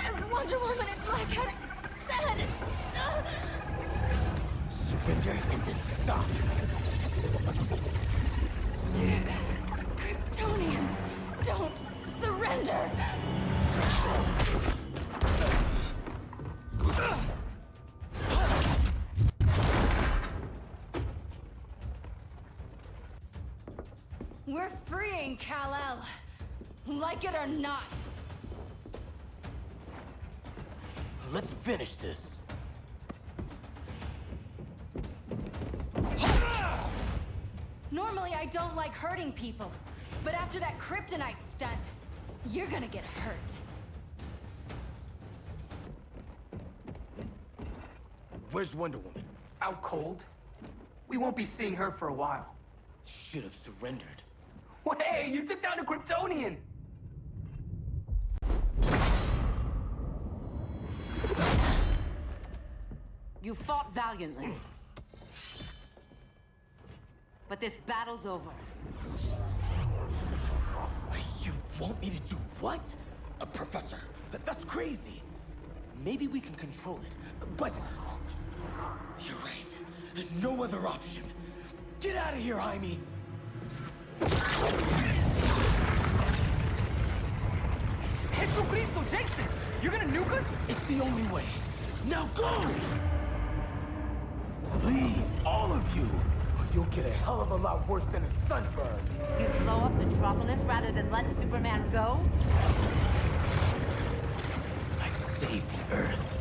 as Wonder Woman and Black Adam said. Surrender and this stops. Kryptonians don't surrender. We're freeing Kal-El, like it or not. Let's finish this. Normally, I don't like hurting people, but after that kryptonite stunt, you're gonna get hurt. Where's Wonder Woman? Out cold. We won't be seeing her for a while. Should have surrendered. Hey, you took down a Kryptonian! You fought valiantly. But this battle's over. You want me to do what? Professor, that's crazy. Maybe we can control it, but... You're right. No other option. Get out of here, Jaime! Jesucristo, Jason! You're gonna nuke us? It's the only way. Now go! Leave, all of you, or you'll get a hell of a lot worse than a sunburn. You'd blow up Metropolis rather than let Superman go? I'd save the Earth.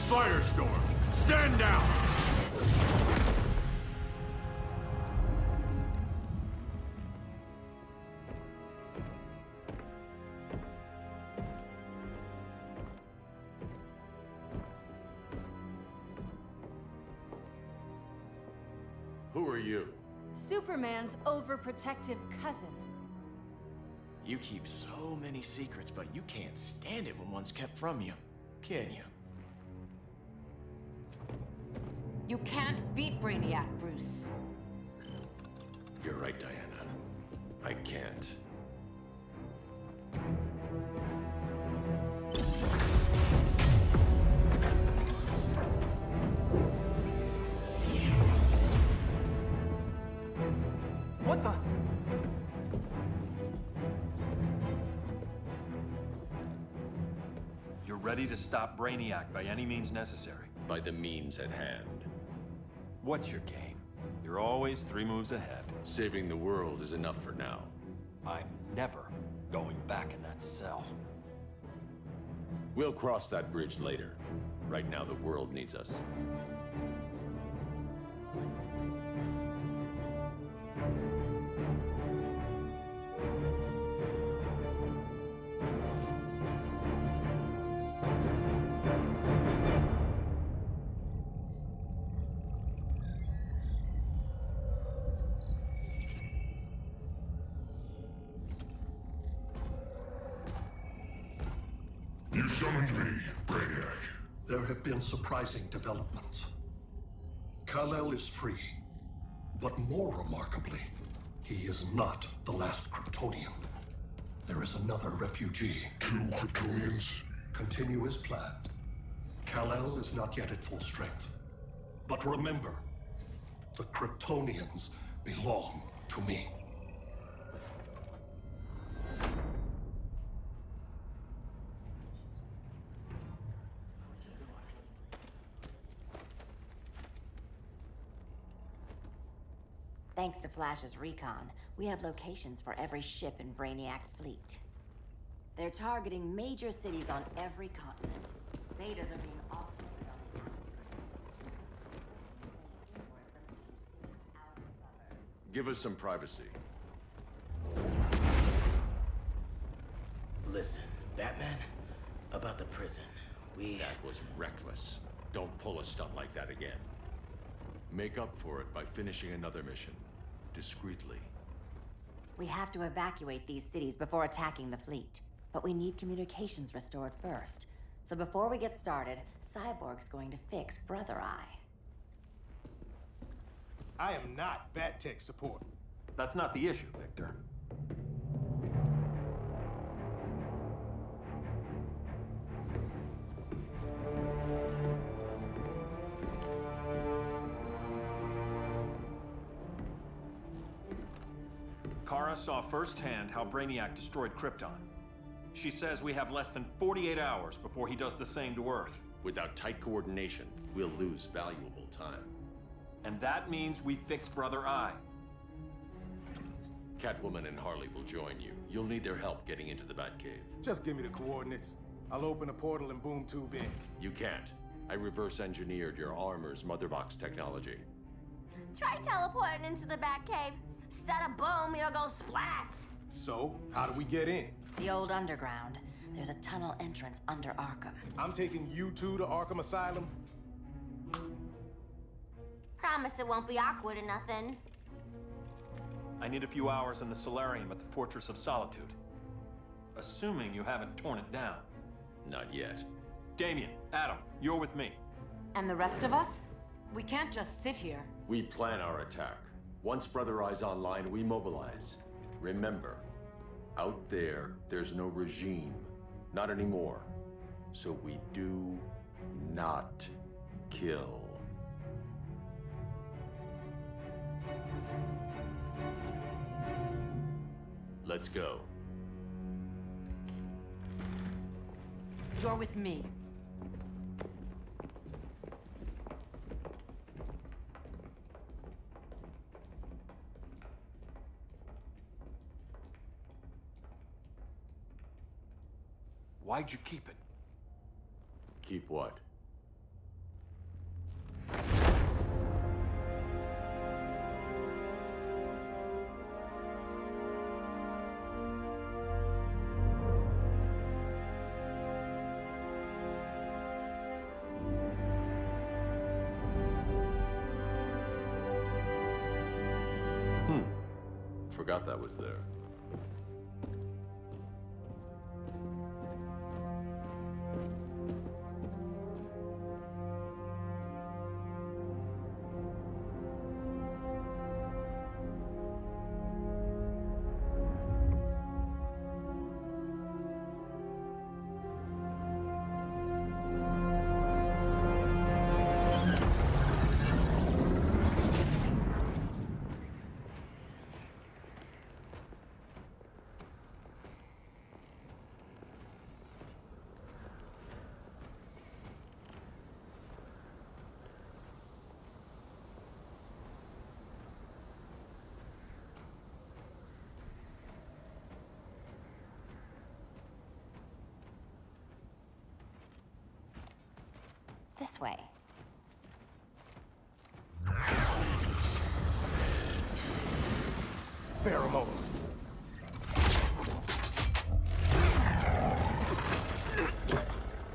Firestorm, stand down! Who are you? Superman's overprotective cousin. You keep so many secrets, but you can't stand it when one's kept from you, can you? You can't beat Brainiac, Bruce. You're right, Diana. I can't. What the? You're ready to stop Brainiac by any means necessary. By the means at hand. What's your game? You're always 3 moves ahead. Saving the world is enough for now. I'm never going back in that cell. We'll cross that bridge later. Right now, the world needs us. You summoned me, Brainiac. There have been surprising developments. Kal-El is free, but more remarkably, he is not the last Kryptonian. There is another refugee. 2 Kryptonians? Continue as planned. Kal-El is not yet at full strength. But remember, the Kryptonians belong to me. Thanks to Flash's recon, we have locations for every ship in Brainiac's fleet. They're targeting major cities on every continent. Betas are being offloaded on the outskirts. Give us some privacy. Listen, Batman, about the prison, That was reckless. Don't pull a stunt like that again. Make up for it by finishing another mission. Discreetly. We have to evacuate these cities before attacking the fleet. But we need communications restored first. So before we get started, Cyborg's going to fix Brother Eye. I am not Bat-Tech support. That's not the issue, Victor. Kara saw firsthand how Brainiac destroyed Krypton. She says we have less than 48 hours before he does the same to Earth. Without tight coordination, we'll lose valuable time. And that means we fix Brother Eye. Catwoman and Harley will join you. You'll need their help getting into the Batcave. Just give me the coordinates. I'll open a portal and boom tube in. You can't. I reverse engineered your armor's motherbox technology. Try teleporting into the Batcave. Instead of boom, it'll go splat. So, how do we get in? The old underground. There's a tunnel entrance under Arkham. I'm taking you two to Arkham Asylum? Promise it won't be awkward or nothing. I need a few hours in the solarium at the Fortress of Solitude. Assuming you haven't torn it down. Not yet. Damien, Adam, you're with me. And the rest of us? We can't just sit here. We plan our attack. Once Brother Eye's online, we mobilize. Remember, out there's no regime. Not anymore. So we do not kill. Let's go. You're with me. Why'd you keep it? Keep what? Forgot that was there. This way. Pheromones.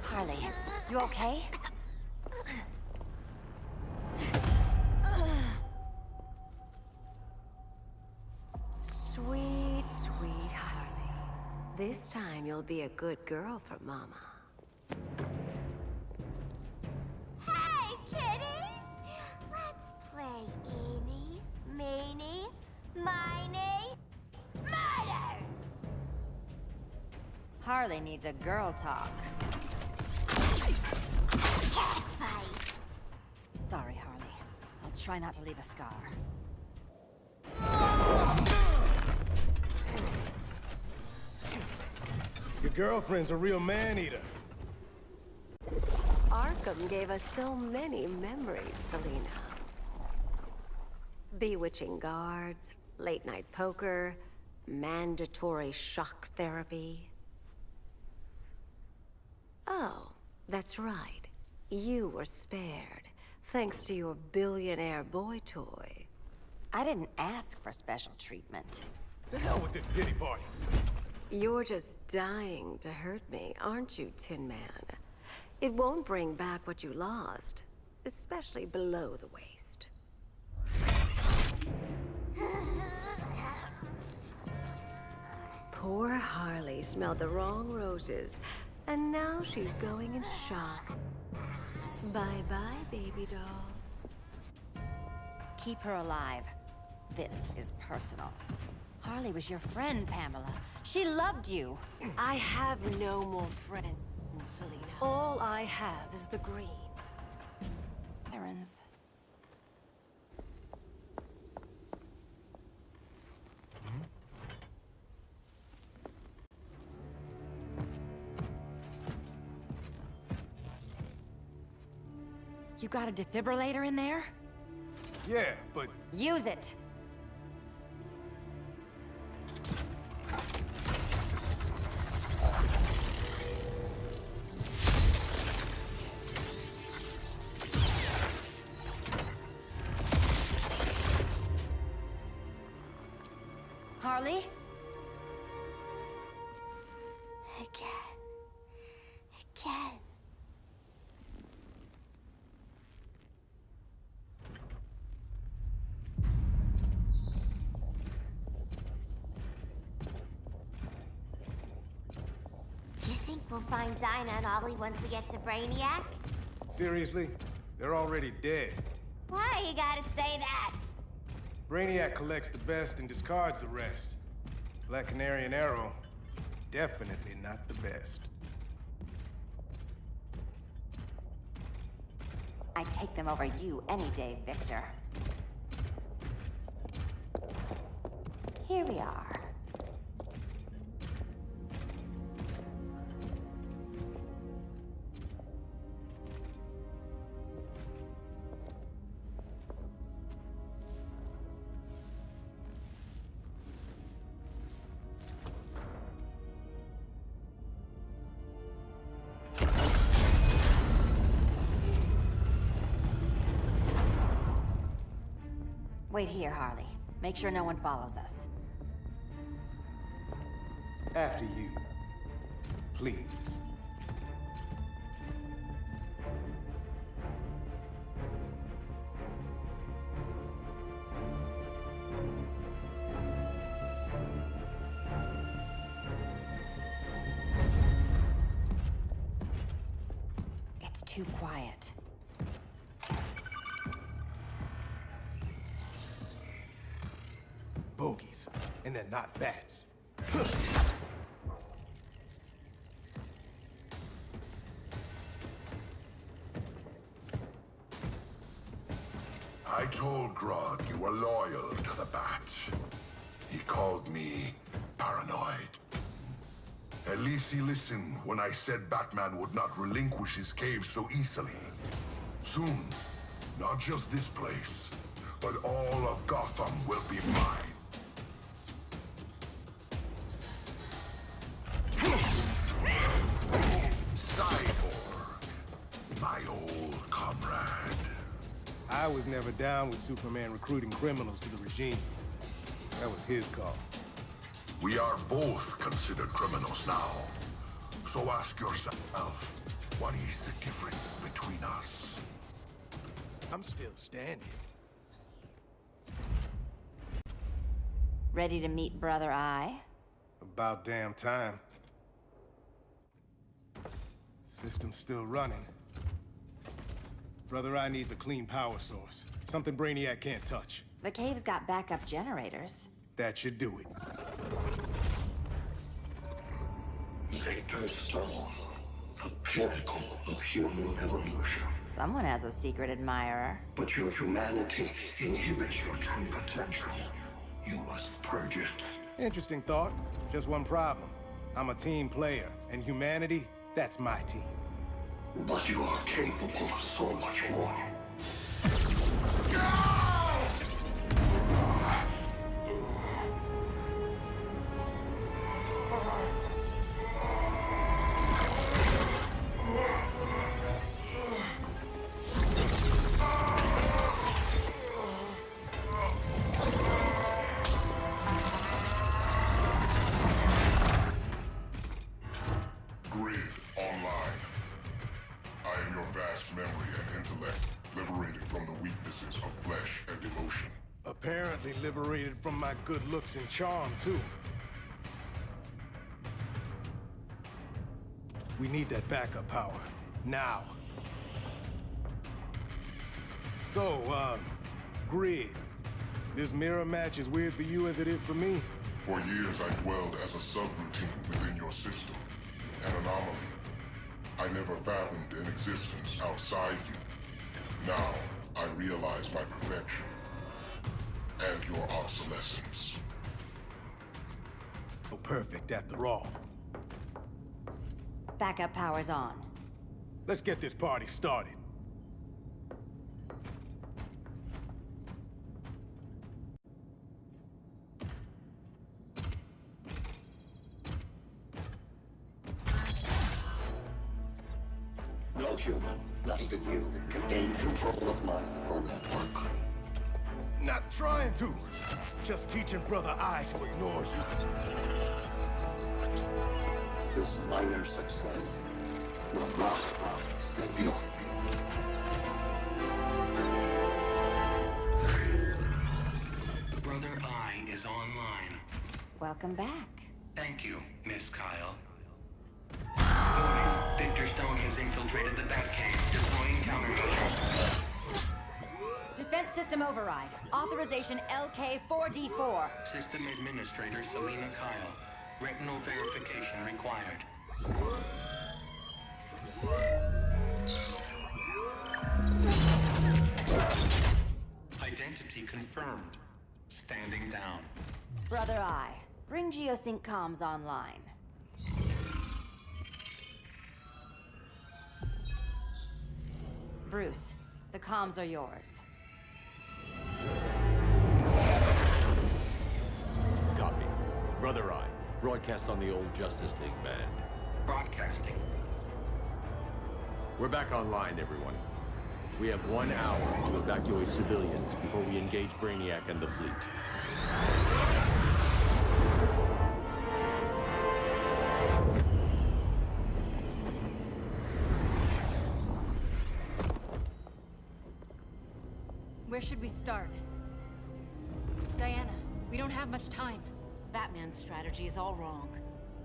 Harley, you okay? Sweet, sweet Harley. This time you'll be a good girl for Mama. Hey, kiddies! Let's play Eeny, Meeny, Miny, Murder! Harley needs a girl talk. Cat fight! Sorry, Harley. I'll try not to leave a scar. Your girlfriend's a real man-eater. Arkham gave us so many memories, Selina. Bewitching guards, late-night poker, mandatory shock therapy. Oh, that's right. You were spared, thanks to your billionaire boy toy. I didn't ask for special treatment. To hell with this pity party. You're just dying to hurt me, aren't you, Tin Man? It won't bring back what you lost, especially below the waist. Poor Harley smelled the wrong roses, and now she's going into shock. Bye-bye, baby doll. Keep her alive. This is personal. Harley was your friend, Pamela. She loved you. I have no more friends, Selina. All I have is the green. Errands. You got a defibrillator in there? Yeah, but... Use it! Harley? Again. We'll find Dinah and Ollie once we get to Brainiac? Seriously? They're already dead. Why you gotta say that? Brainiac collects the best and discards the rest. Black Canary and Arrow, definitely not the best. I'd take them over you any day, Victor. Here we are. Wait here, Harley. Make sure no one follows us. After you. Please. It's too quiet. Bogies. And they're not bats. I told Grodd you were loyal to the Bat. He called me paranoid. At least he listened when I said Batman would not relinquish his cave so easily. Soon, not just this place, but all of Gotham will be mine. Cyborg, my old comrade. I was never down with Superman recruiting criminals to the regime. That was his call. We are both considered criminals now. So ask yourself, what is the difference between us? I'm still standing. Ready to meet Brother Eye? About damn time. System's still running. Brother Eye needs a clean power source. Something Brainiac can't touch. The cave's got backup generators. That should do it. Victor's Stone, the pinnacle of human evolution. Someone has a secret admirer. But your humanity inhibits your true potential. You must purge it. Interesting thought. Just one problem. I'm a team player, and humanity, that's my team. But you are capable of so much more. Grid online. I am your vast memory and intellect, liberated from the weaknesses of flesh and emotion. Apparently liberated from my good looks and charm, too. We need that backup power. Now. So, Grid. This mirror match is weird for you as it is for me? For years, I dwelled as a subroutine within your system, an anomaly. I never fathomed an existence outside you. Now, I realize my perfection and your obsolescence. So perfect after all. Backup power's on. Let's get this party started. No human, not even you, can gain control of my neural network. Not trying to. Just teaching Brother Eye to ignore you. This minor success will not save you. Brother Eye is online. Welcome back. Thank you, Miss Kyle. Victor Stone has infiltrated the Batcave, deploying countermeasures. Defense system override. Authorization LK4D4. System Administrator Selena Kyle. Retinal verification required. Identity confirmed. Standing down. Brother Eye, bring Geosync comms online. Bruce, the comms are yours. Copy. Brother Eye, broadcast on the old Justice League band. Broadcasting. We're back online, everyone. We have 1 hour to evacuate civilians before we engage Brainiac and the fleet. Where should we start? Diana, we don't have much time. Batman's strategy is all wrong.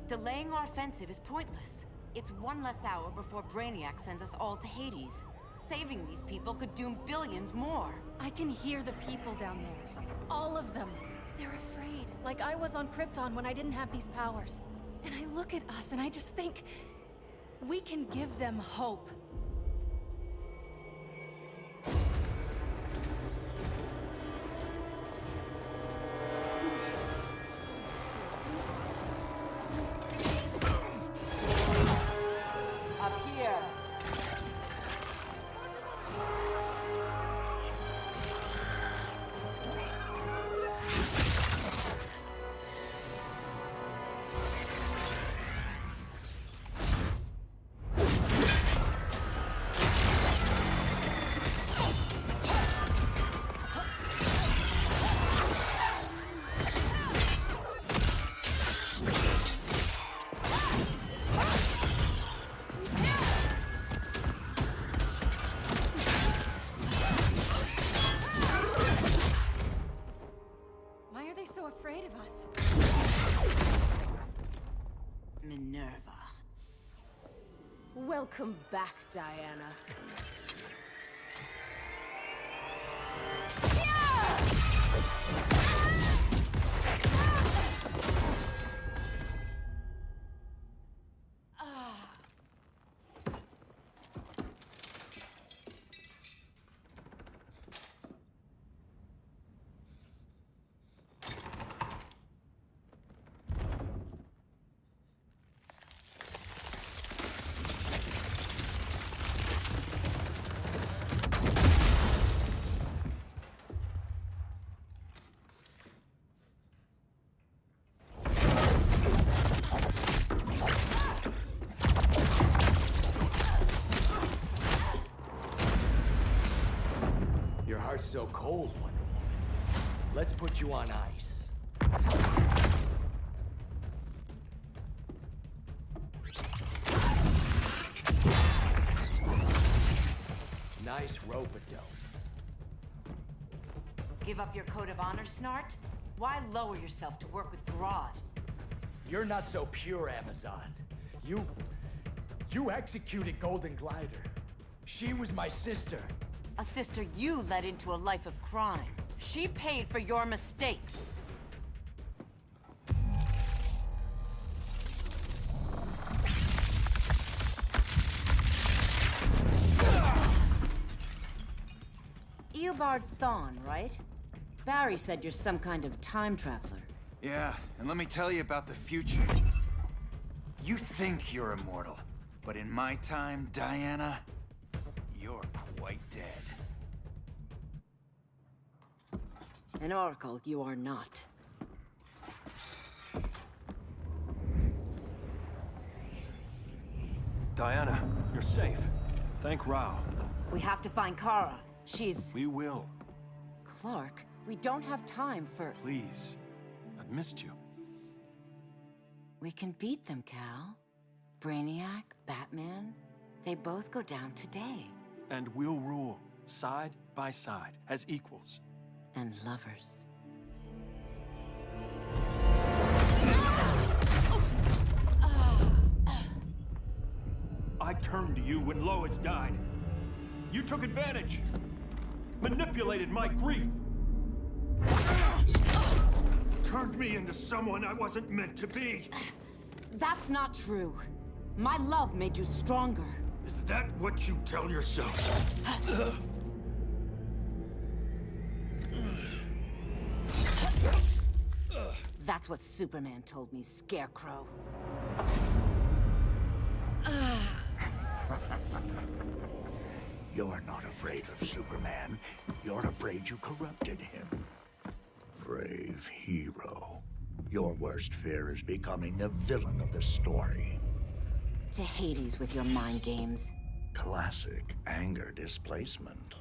Delaying our offensive is pointless. It's one less hour before Brainiac sends us all to Hades. Saving these people could doom billions more. I can hear the people down there. All of them. They're afraid, like I was on Krypton when I didn't have these powers. And I look at us and I just think, we can give them hope. Up here. So afraid of us. Minerva. Welcome back, Diana. So cold, Wonder Woman. Let's put you on ice. Nice rope-a-dope. Give up your code of honor, Snart? Why lower yourself to work with Grodd? You're not so pure, Amazon. You executed Golden Glider. She was my sister. A sister you led into a life of crime. She paid for your mistakes. Eobard Thawne, right? Barry said you're some kind of time traveler. Yeah, and let me tell you about the future. You think you're immortal, but in my time, Diana, you're quite dead. An oracle you are not. Diana, you're safe. Thank Rao. We have to find Kara. She's... We will. Clark, we don't have time for... Please. I've missed you. We can beat them, Cal. Brainiac, Batman, they both go down today. And we'll rule, side by side, as equals. And lovers. I turned to you when Lois died. You took advantage. Manipulated my grief. Turned me into someone I wasn't meant to be. That's not true. My love made you stronger. Is that what you tell yourself? That's what Superman told me, Scarecrow. You're not afraid of Superman. You're afraid you corrupted him. Brave hero. Your worst fear is becoming the villain of the story. To Hades with your mind games. Classic anger displacement.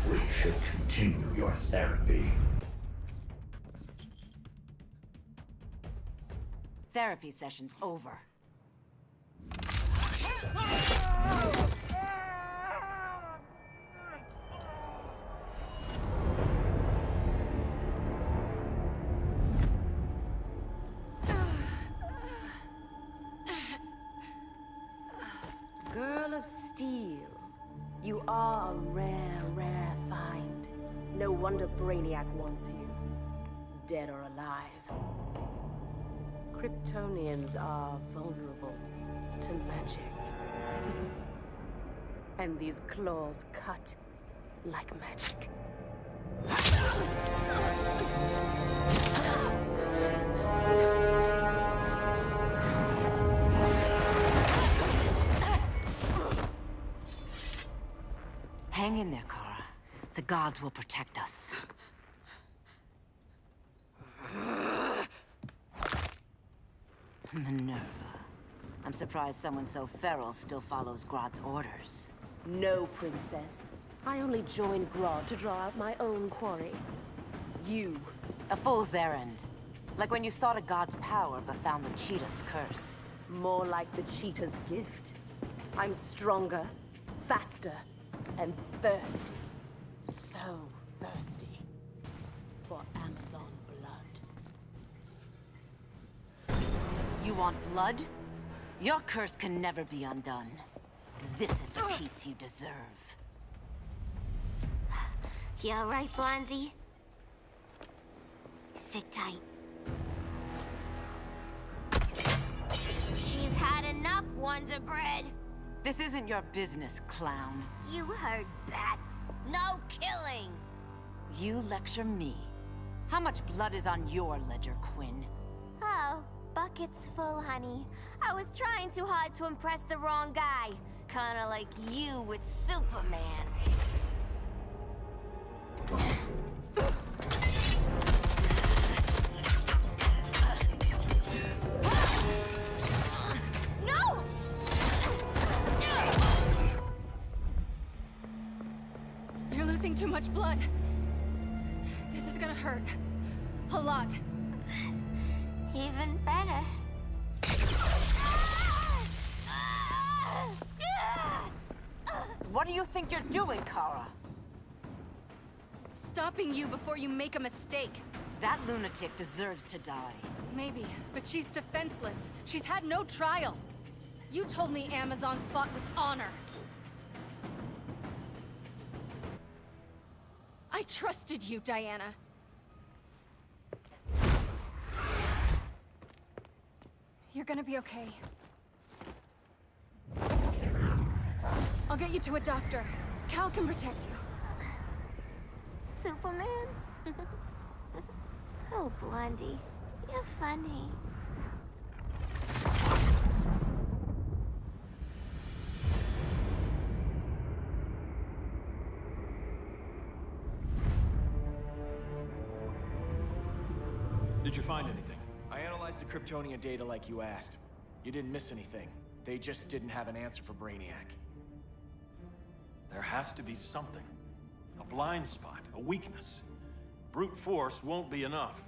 We should continue your therapy. Therapy session's over. Girl of Steel, you are a rare, rare find. No wonder Brainiac wants you, dead or alive. Kryptonians are vulnerable to magic. And these claws cut like magic. Hang in there, Kara. The gods will protect us. Minerva. I'm surprised someone so feral still follows Grodd's orders. No, Princess. I only joined Grodd to draw out my own quarry. You. A fool's errand. Like when you sought a god's power but found the cheetah's curse. More like the cheetah's gift. I'm stronger, faster, and thirsty. So thirsty. For Amazon blood. You want blood? Your curse can never be undone. This is the peace you deserve. You all right, Blondie? Sit tight. She's had enough, Wonder Bread. This isn't your business, clown. You heard bats. No killing. You lecture me. How much blood is on your ledger, Quinn? Oh, buckets full, honey. I was trying too hard to impress the wrong guy. Kinda like you with Superman. No! You're losing too much blood. This is gonna hurt. A lot. Even better. What do you think you're doing, Kara? Stopping you before you make a mistake. That lunatic deserves to die. Maybe, but she's defenseless. She's had no trial. You told me Amazon's fought with honor. I trusted you, Diana. You're gonna be okay. I'll get you to a doctor. Cal can protect you. Superman? Oh, Blondie, you're funny. Did you find anything? I analyzed the Kryptonian data like you asked. You didn't miss anything. They just didn't have an answer for Brainiac. There has to be something. A blind spot, a weakness. Brute force won't be enough.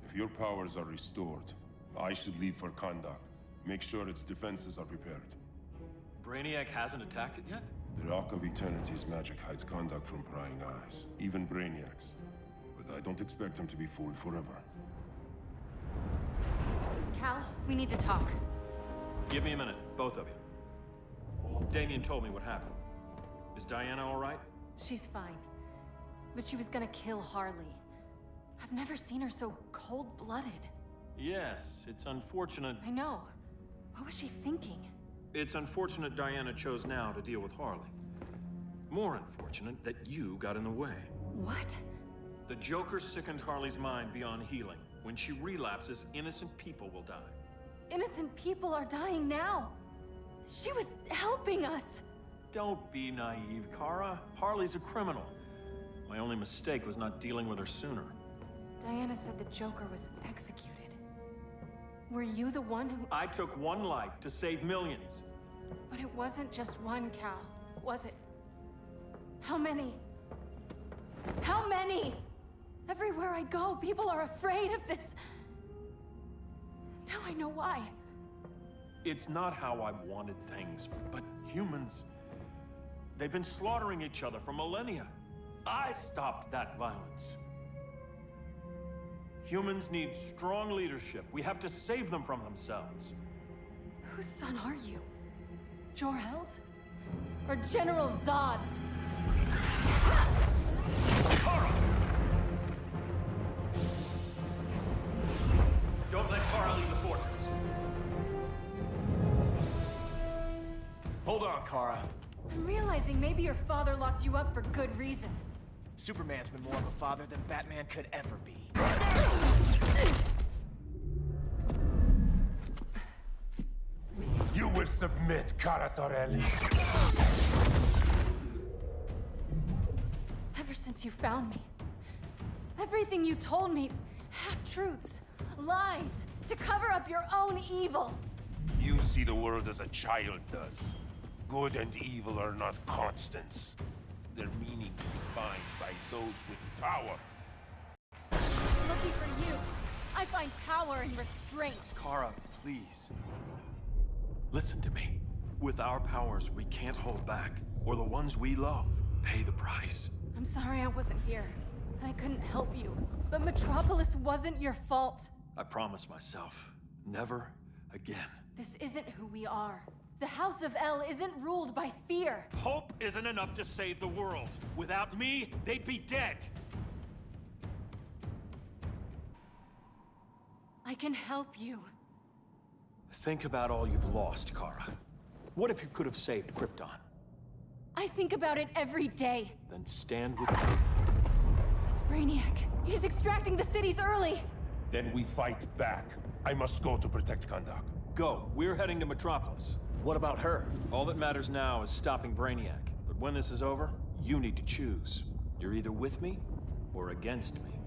If your powers are restored, I should leave for Kahndaq. Make sure its defenses are prepared. Brainiac hasn't attacked it yet? The Ark of Eternity's magic hides Kahndaq from prying eyes, even Brainiac's. But I don't expect him to be fooled forever. Cal, we need to talk. Give me a minute, both of you. Damien told me what happened. Is Diana all right? She's fine. But she was gonna kill Harley. I've never seen her so cold-blooded. Yes, it's unfortunate. I know. What was she thinking? It's unfortunate Diana chose now to deal with Harley. More unfortunate that you got in the way. What? The Joker sickened Harley's mind beyond healing. When she relapses, innocent people will die. Innocent people are dying now. She was helping us. Don't be naive, Kara. Harley's a criminal. My only mistake was not dealing with her sooner. Diana said the Joker was executed. Were you the one who... I took one life to save millions. But it wasn't just one, Cal, was it? How many? How many? Everywhere I go, people are afraid of this. Now I know why. It's not how I wanted things, but humans... They've been slaughtering each other for millennia. I stopped that violence. Humans need strong leadership. We have to save them from themselves. Whose son are you? Jor-El's? Or General Zod's? Kara! Don't let Kara leave the fortress. Hold on, Kara. I'm realizing maybe your father locked you up for good reason. Superman's been more of a father than Batman could ever be. You will submit, Kara Zor-El. Ever since you found me, everything you told me, half-truths, lies, to cover up your own evil. You see the world as a child does. Good and evil are not constants. Their meanings defined by those with power. Lucky for you, I find power in restraint. Kara, please. Listen to me. With our powers, we can't hold back, or the ones we love pay the price. I'm sorry I wasn't here, and I couldn't help you. But Metropolis wasn't your fault. I promise myself, never again. This isn't who we are. The House of El isn't ruled by fear. Hope isn't enough to save the world. Without me, they'd be dead. I can help you. Think about all you've lost, Kara. What if you could have saved Krypton? I think about it every day. Then stand with me. It's Brainiac. He's extracting the cities early. Then we fight back. I must go to protect Kahndaq. Go. We're heading to Metropolis. What about her? All that matters now is stopping Brainiac. But when this is over, you need to choose. You're either with me or against me.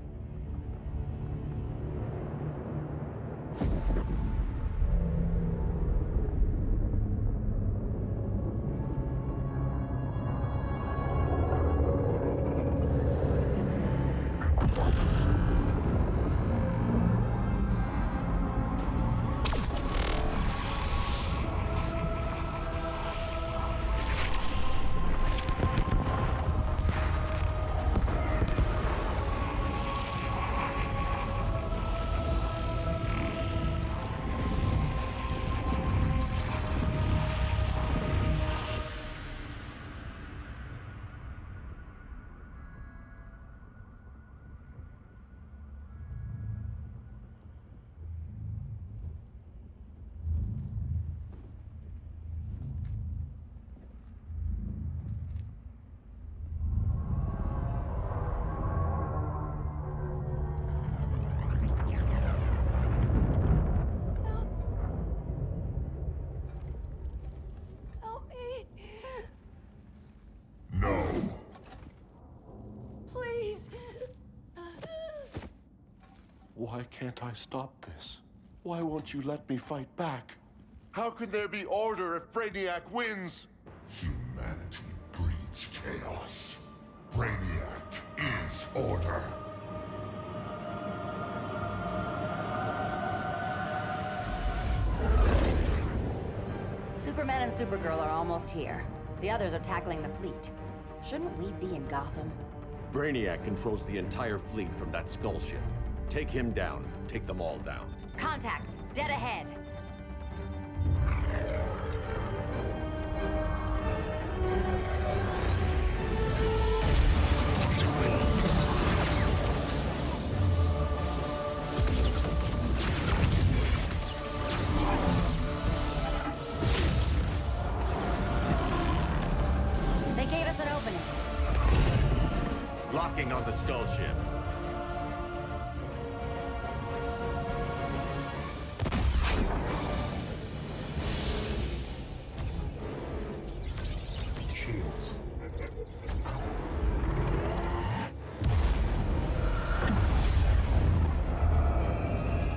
Why can't I stop this? Why won't you let me fight back? How can there be order if Brainiac wins? Humanity breeds chaos. Brainiac is order. Superman and Supergirl are almost here. The others are tackling the fleet. Shouldn't we be in Gotham? Brainiac controls the entire fleet from that skull ship. Take him down. Take them all down. Contacts, dead ahead. Locking on the skull ship. Shields.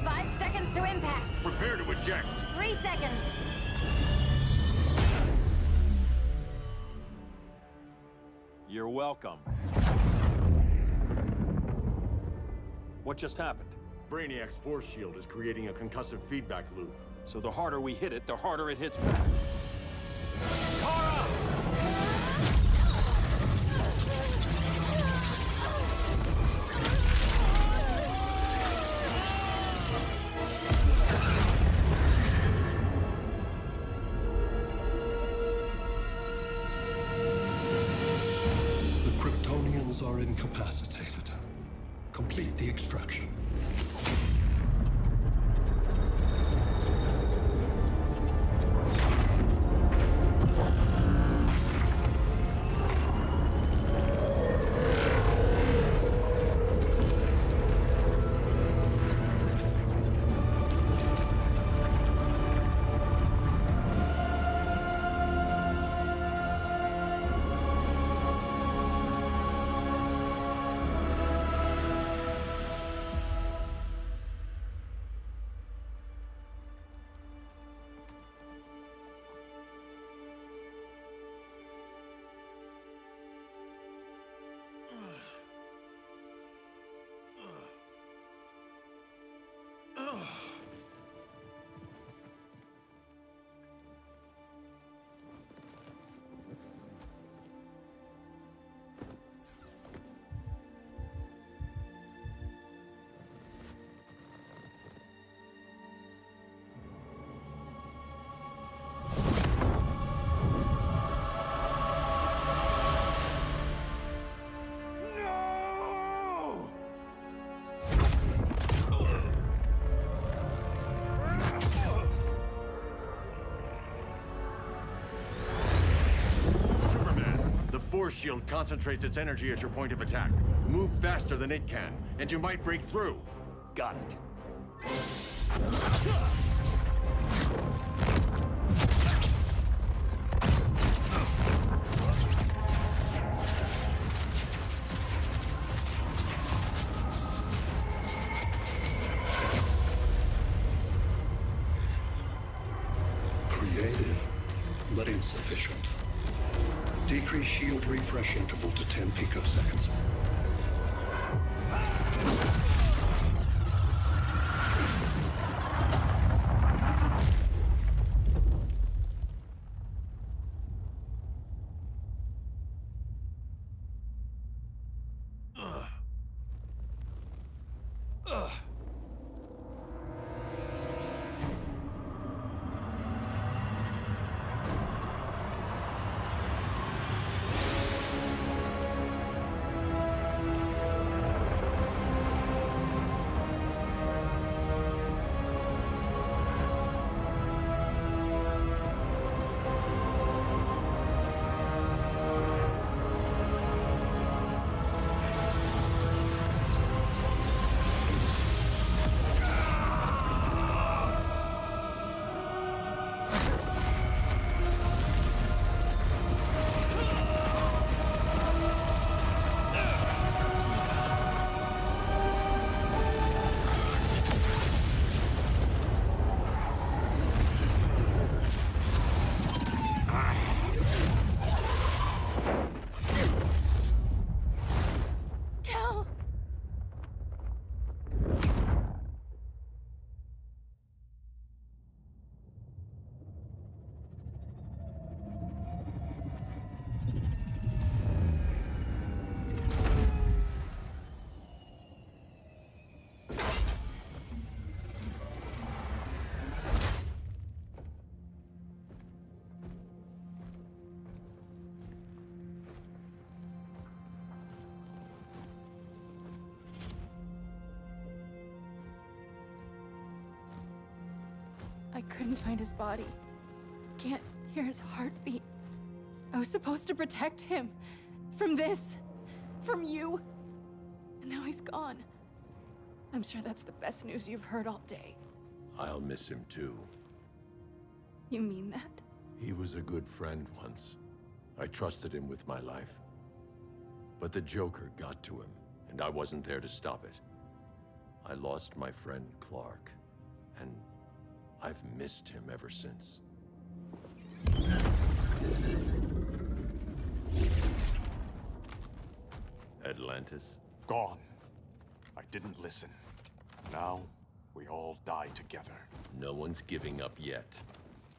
5 seconds to impact. Prepare to eject. 3 seconds. You're welcome. What just happened? Brainiac's force shield is creating a concussive feedback loop. So the harder we hit it, the harder it hits back. Kara! The Kryptonians are incapacitated. Complete the extraction. Force shield concentrates its energy at your point of attack. Move faster than it can, and you might break through. Got it. Creative, but insufficient. Decrease shield refresh interval to 10 picoseconds. I couldn't find his body. Can't hear his heartbeat. I was supposed to protect him. From this. from you. And now he's gone. I'm sure that's the best news you've heard all day. I'll miss him too. You mean that? He was a good friend once. I trusted him with my life. But the Joker got to him, and I wasn't there to stop it. I lost my friend Clark, and I've missed him ever since. Atlantis? Gone. I didn't listen. Now, we all die together. No one's giving up yet.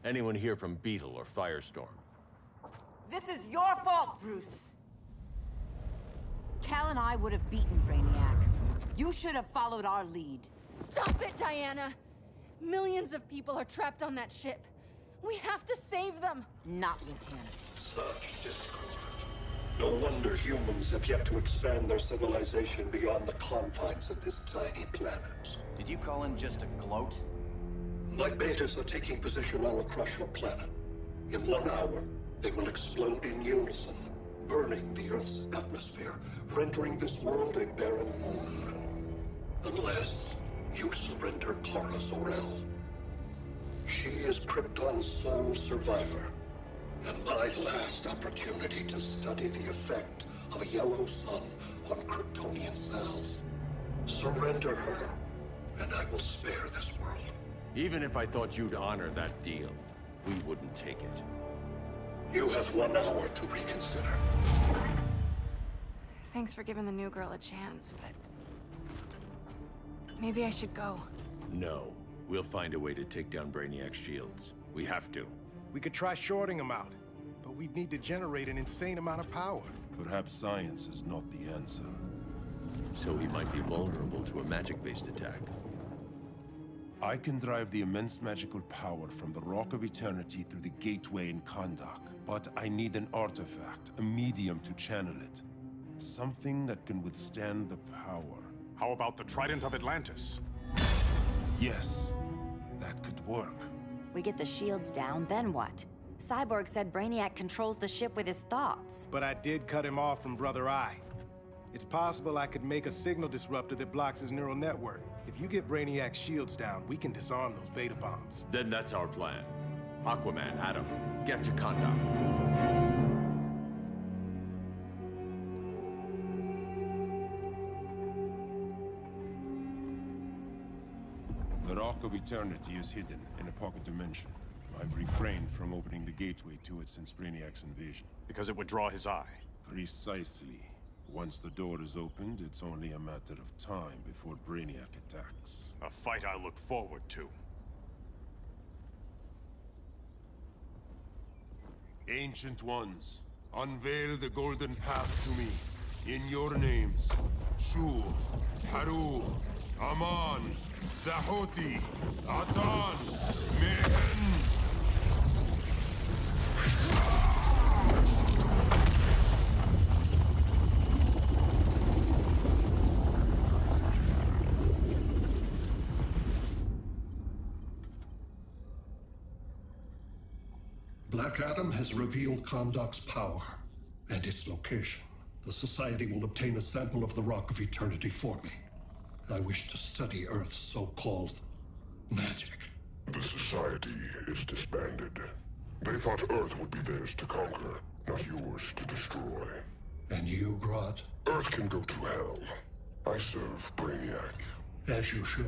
Anyone here from Beetle or Firestorm? This is your fault, Bruce. Cal and I would have beaten Brainiac. You should have followed our lead. Stop it, Diana! Millions of people are trapped on that ship. We have to save them! Not with him. Such discord. No wonder humans have yet to expand their civilization beyond the confines of this tiny planet. Did you call him just a gloat? My betas are taking position all across your planet. In 1 hour, they will explode in unison, burning the Earth's atmosphere, rendering this world a barren moon. Unless you surrender Kara Zor-El. She is Krypton's sole survivor, and my last opportunity to study the effect of a yellow sun on Kryptonian cells. Surrender her, and I will spare this world. Even if I thought you'd honor that deal, we wouldn't take it. You have 1 hour to reconsider. Thanks for giving the new girl a chance, but... maybe I should go. No. We'll find a way to take down Brainiac's shields. We have to. We could try shorting him out, but we'd need to generate an insane amount of power. Perhaps science is not the answer. So he might be vulnerable to a magic-based attack. I can drive the immense magical power from the Rock of Eternity through the gateway in Kahndaq, but I need an artifact, a medium to channel it. Something that can withstand the power. How about the Trident of Atlantis? Yes, that could work. We get the shields down, then what? Cyborg said Brainiac controls the ship with his thoughts. But I did cut him off from Brother Eye. It's possible I could make a signal disruptor that blocks his neural network. If you get Brainiac's shields down, we can disarm those beta bombs. Then that's our plan. Aquaman, Adam, get to Kahndaq. The Rock of Eternity is hidden in a pocket dimension. I've refrained from opening the gateway to it since Brainiac's invasion. Because it would draw his eye. Precisely. Once the door is opened, it's only a matter of time before Brainiac attacks. A fight I look forward to. Ancient Ones, unveil the golden path to me. In your names, Shu, Haru, Aman, Zahoti, Atan, Mehen. Black Adam has revealed Kahndaq's power and its location. The Society will obtain a sample of the Rock of Eternity for me. I wish to study Earth's so-called magic. The Society is disbanded. They thought Earth would be theirs to conquer, not yours to destroy. And you, Grodd? Earth can go to hell. I serve Brainiac. As you should.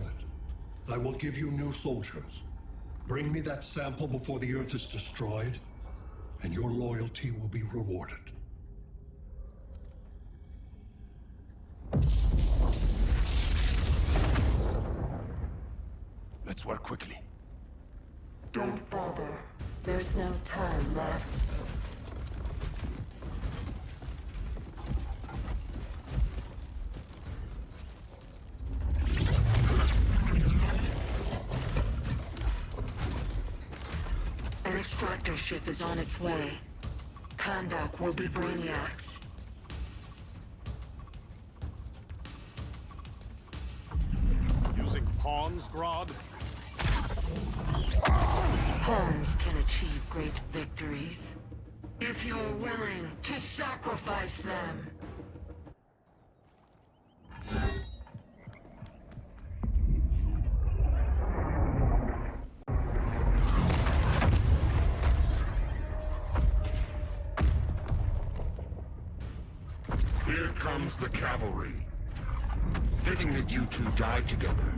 I will give you new soldiers. Bring me that sample before the Earth is destroyed, and your loyalty will be rewarded. Let's work quickly. Don't bother. There's no time left. An extractor ship is on its way. Kahndaq will be Brainiac's. Using pawns, Grodd? Pawns can achieve great victories if you're willing to sacrifice them. Here comes the cavalry. Fitting that you two died together.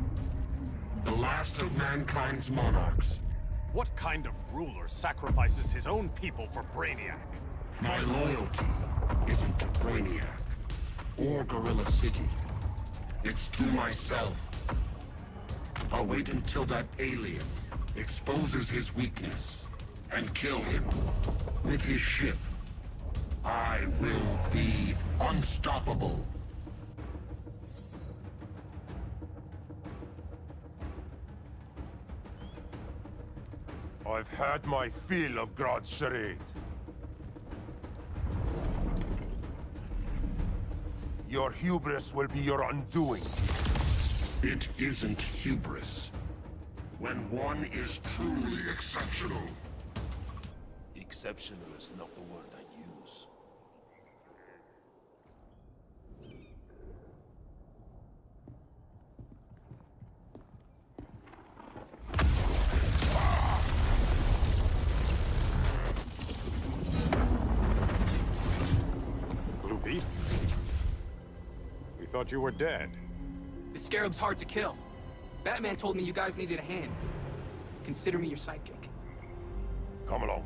The last of mankind's monarchs. What kind of ruler sacrifices his own people for Brainiac? My loyalty isn't to Brainiac or Gorilla City. It's to myself. I'll wait until that alien exposes his weakness and kill him with his ship. I will be unstoppable. I've had my fill of Grodd's charade. Your hubris will be your undoing. It isn't hubris. When one is truly exceptional. Exceptional is not the word I use. Blue Beetle? We thought you were dead. The Scarab's hard to kill. Batman told me you guys needed a hand. Consider me your sidekick. Come along.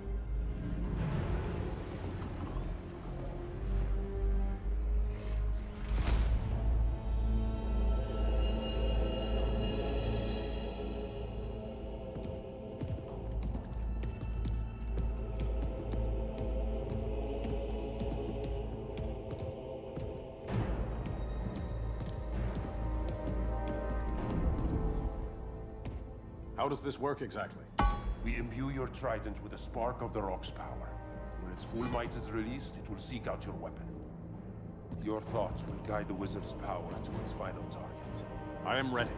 How does this work exactly? We imbue your trident with a spark of the Rock's power. When its full might is released, it will seek out your weapon. Your thoughts will guide the wizard's power to its final target. I am ready.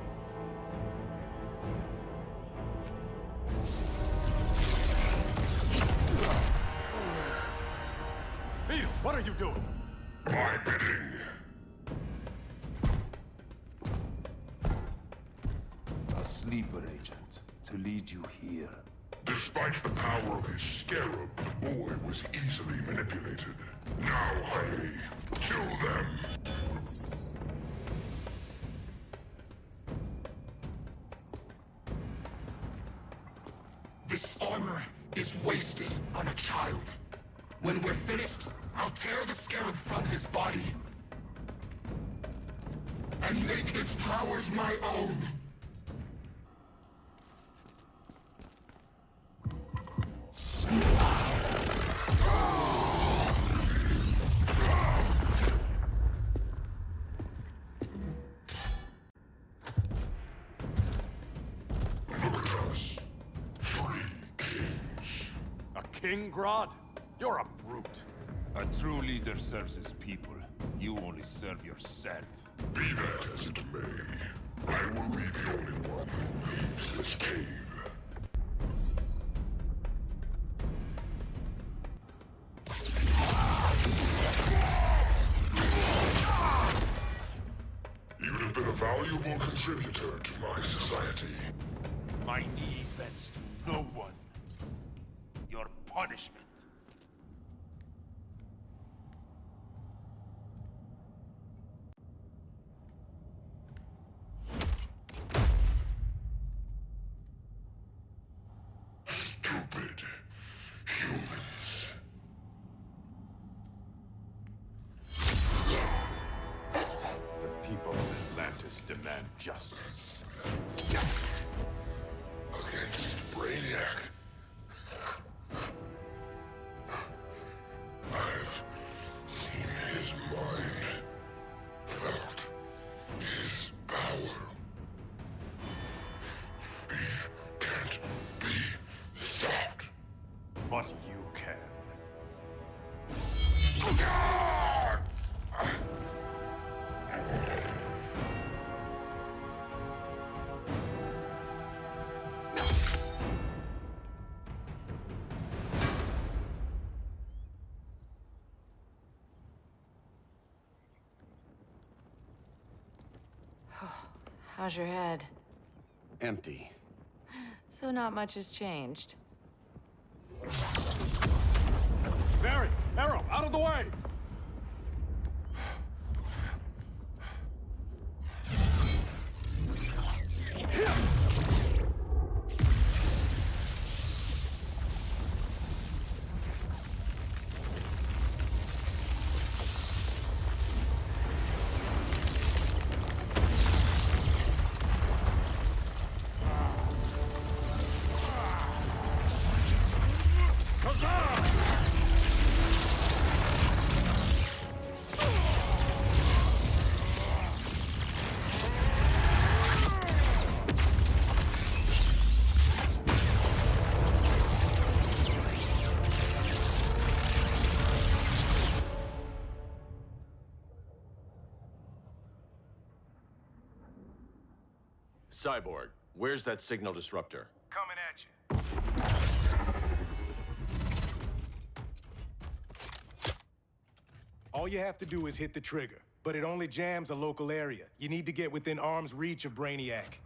Beetle, what are you doing? My bidding. A sleeper agent to lead you here. Despite the power of his scarab, the boy was easily manipulated. Now, Jaime, kill them! This armor is wasted on a child. When we're finished, I'll tear the scarab from his body and make its powers my own. King Grodd? You're a brute. A true leader serves his people. You only serve yourself. Be that as it may, I will be the only one who leaves this cave. You would have been a valuable contributor to my society. My knee bends to no one. Your punishment. Stupid humans. The people of Atlantis demand justice. Against Brainiac. I've seen his mind, felt his power. He can't be stopped. But you can. How's your head? Empty. So not much has changed. Barry! Arrow! Out of the way! Cyborg, where's that signal disruptor? Coming at you. All you have to do is hit the trigger, but it only jams a local area. You need to get within arm's reach of Brainiac.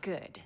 Good.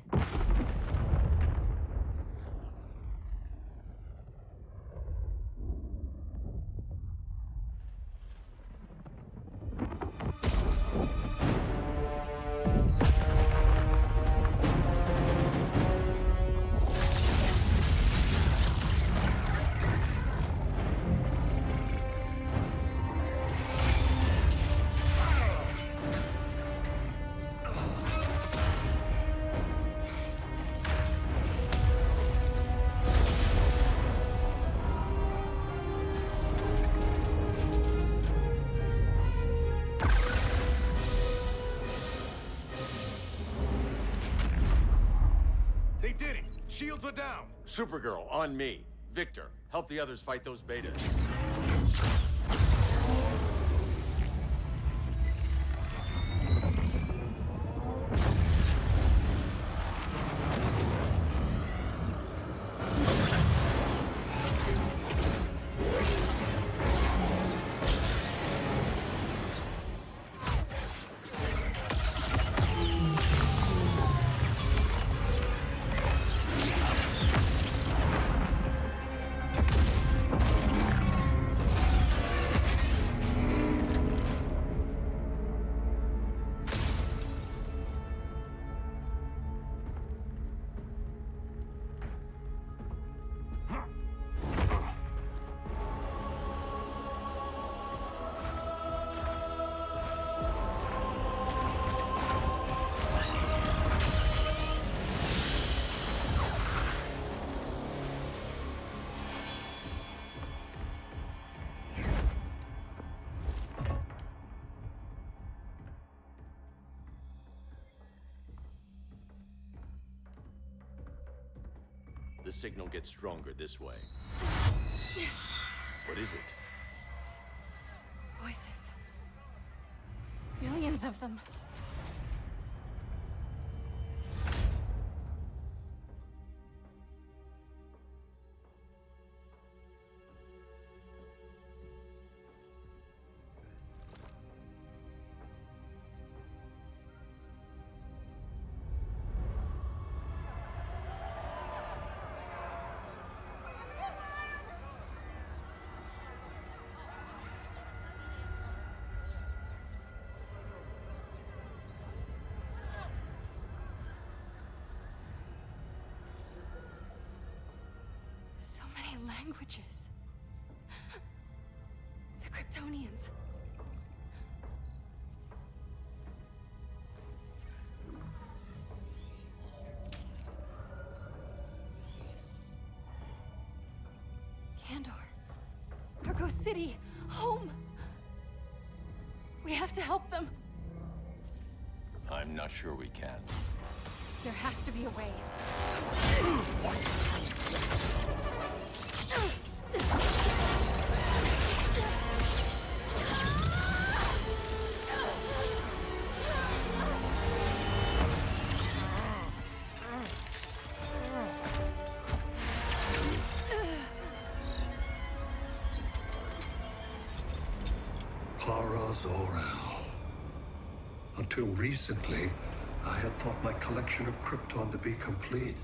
They did it! Shields are down! Supergirl, on me. Victor, help the others fight those betas. The signal gets stronger this way. What is it? Voices. Billions of them. So many languages. The Kryptonians. Kandor. Argo City. Home. We have to help them. I'm not sure we can. There has to be a way. Para Zor-El. Until recently, I had thought my collection of Krypton to be complete.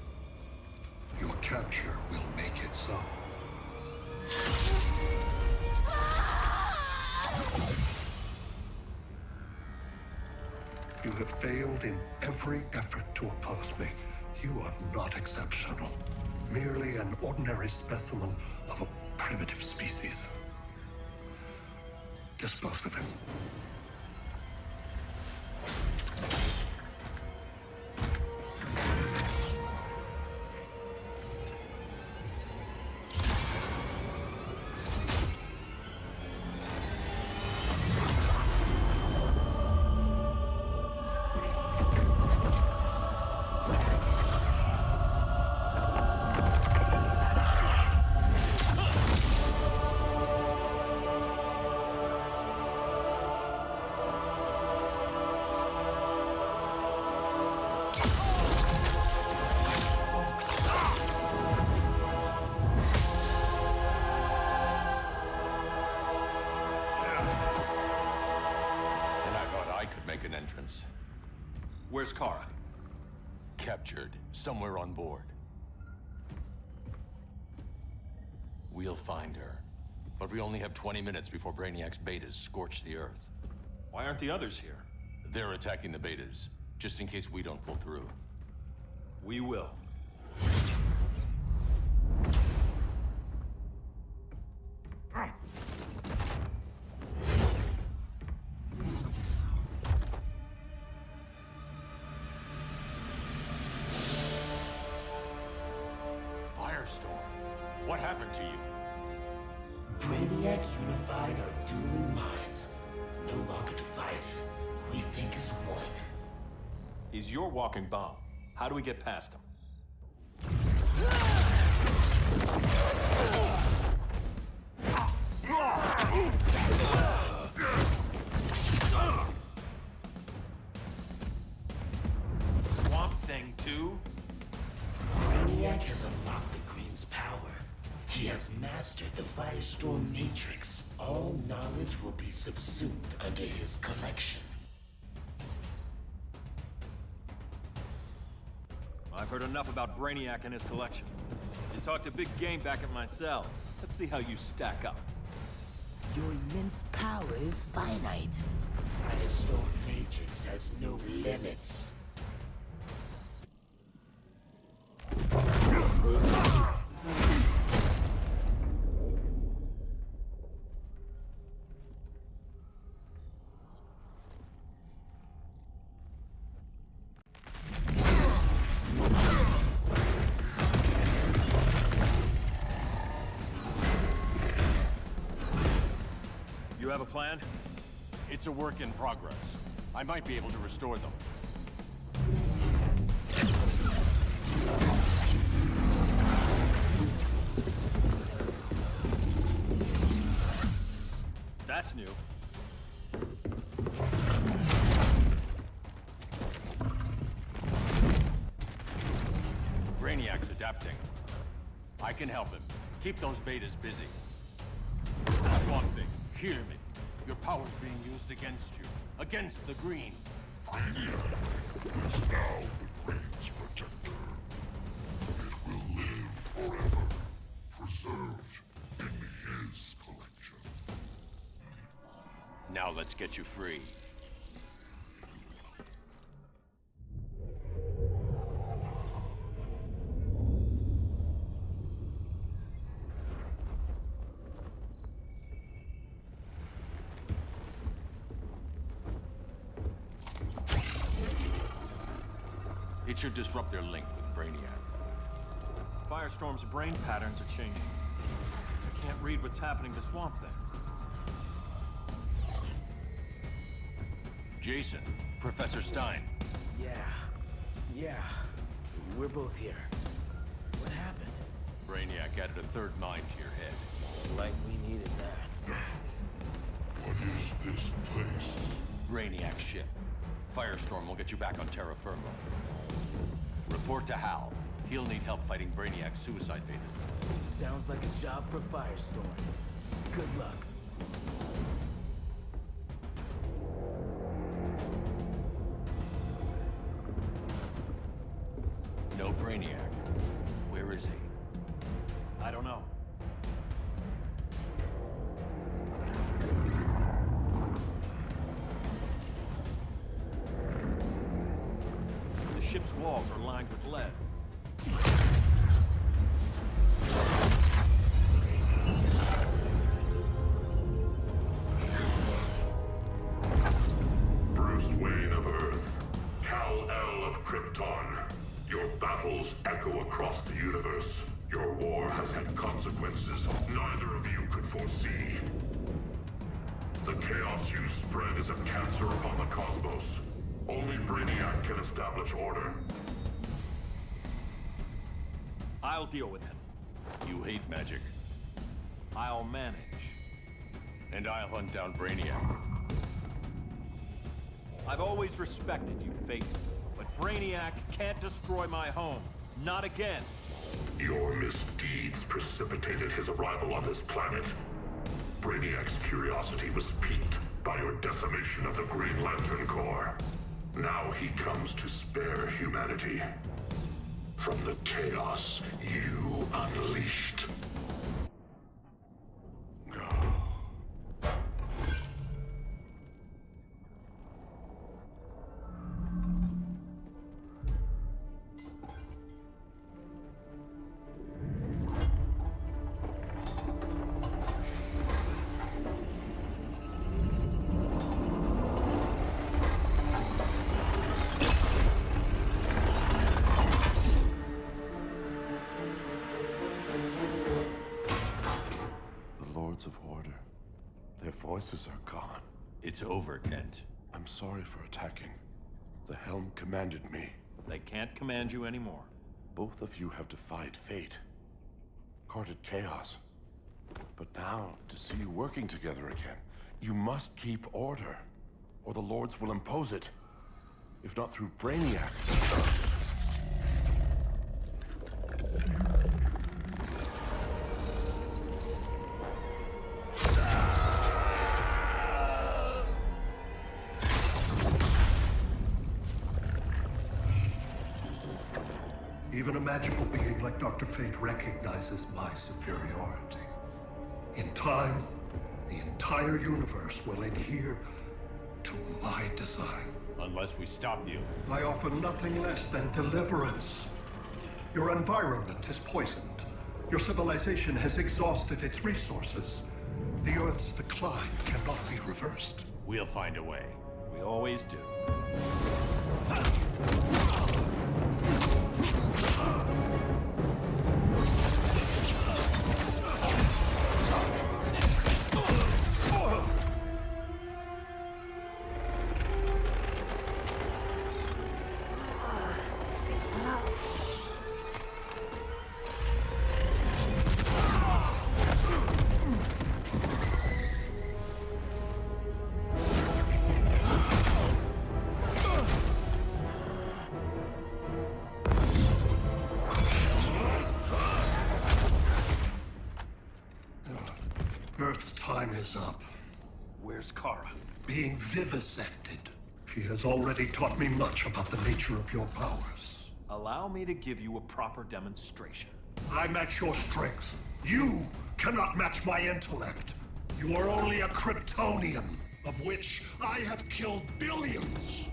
Your capture will make it so. You have failed in every effort to oppose me. You are not exceptional. Merely an ordinary specimen of a primitive species. Dispose of him. happens. Where's Kara? Captured, somewhere on board. We'll find her. But we only have 20 minutes before Brainiac's betas scorch the Earth. Why aren't the others here? They're attacking the betas, just in case we don't pull through. We will. Firestorm, what happened to you? Brainiac unified our dueling minds. No longer divided. We think as one. He's your walking bomb. How do we get past him? Swamp Thing 2? Brainiac has unlocked the Green's power. He has mastered the Firestorm Matrix. All knowledge will be subsumed under his collection. I've heard enough about Brainiac and his collection. You talked a big game back at my cell. Let's see how you stack up. Your immense power is finite. The Firestorm Matrix has no limits. You have a plan? It's a work in progress. I might be able to restore them. That's new. Brainiac's adapting. I can help him. Keep those betas busy. Swamp Thing, hear me. Your power's being used against you. Against the Green. Brainiac is now the Green's protector. It will live forever, preserved in his collection. Now let's get you free. It should disrupt their link with Brainiac. Firestorm's brain patterns are changing. I can't read what's happening to Swamp Thing. Jason, Professor Stein. Yeah. We're both here. What happened? Brainiac added a third mind to your head. Like we needed that. What is this place? Brainiac's ship. Firestorm will get you back on terra firma. Report to Hal. He'll need help fighting Brainiac's suicide betas. Sounds like a job for Firestorm. Good luck. No Brainiac. Where is he? I don't know. The ship's walls are lined with lead. Bruce Wayne of Earth, Kal-El of Krypton. Your battles echo across the universe. Your war has had consequences neither of you could foresee. The chaos you spread is a cancer upon the cosmos. Only Brainiac can establish order. I'll deal with him. You hate magic. I'll manage. And I'll hunt down Brainiac. I've always respected you, Fate. But Brainiac can't destroy my home. Not again. Your misdeeds precipitated his arrival on this planet. Brainiac's curiosity was piqued by your decimation of the Green Lantern Corps. Now he comes to spare humanity from the chaos you unleashed. Of Order. Their voices are gone. It's over, Kent. I'm sorry for attacking. The Helm commanded me. They can't command you anymore. Both of you have defied fate, courted chaos. But now, to see you working together again, you must keep order, or the Lords will impose it. If not through Brainiac. Even a magical being like Dr. Fate recognizes my superiority. In time, the entire universe will adhere to my design. Unless we stop you. I offer nothing less than deliverance. Your environment is poisoned. Your civilization has exhausted its resources. The Earth's decline cannot be reversed. We'll find a way. We always do. Earth's time is up. Where's Kara? Being vivisected. She has already taught me much about the nature of your powers. Allow me to give you a proper demonstration. I match your strength. You cannot match my intellect. You are only a Kryptonian, of which I have killed billions.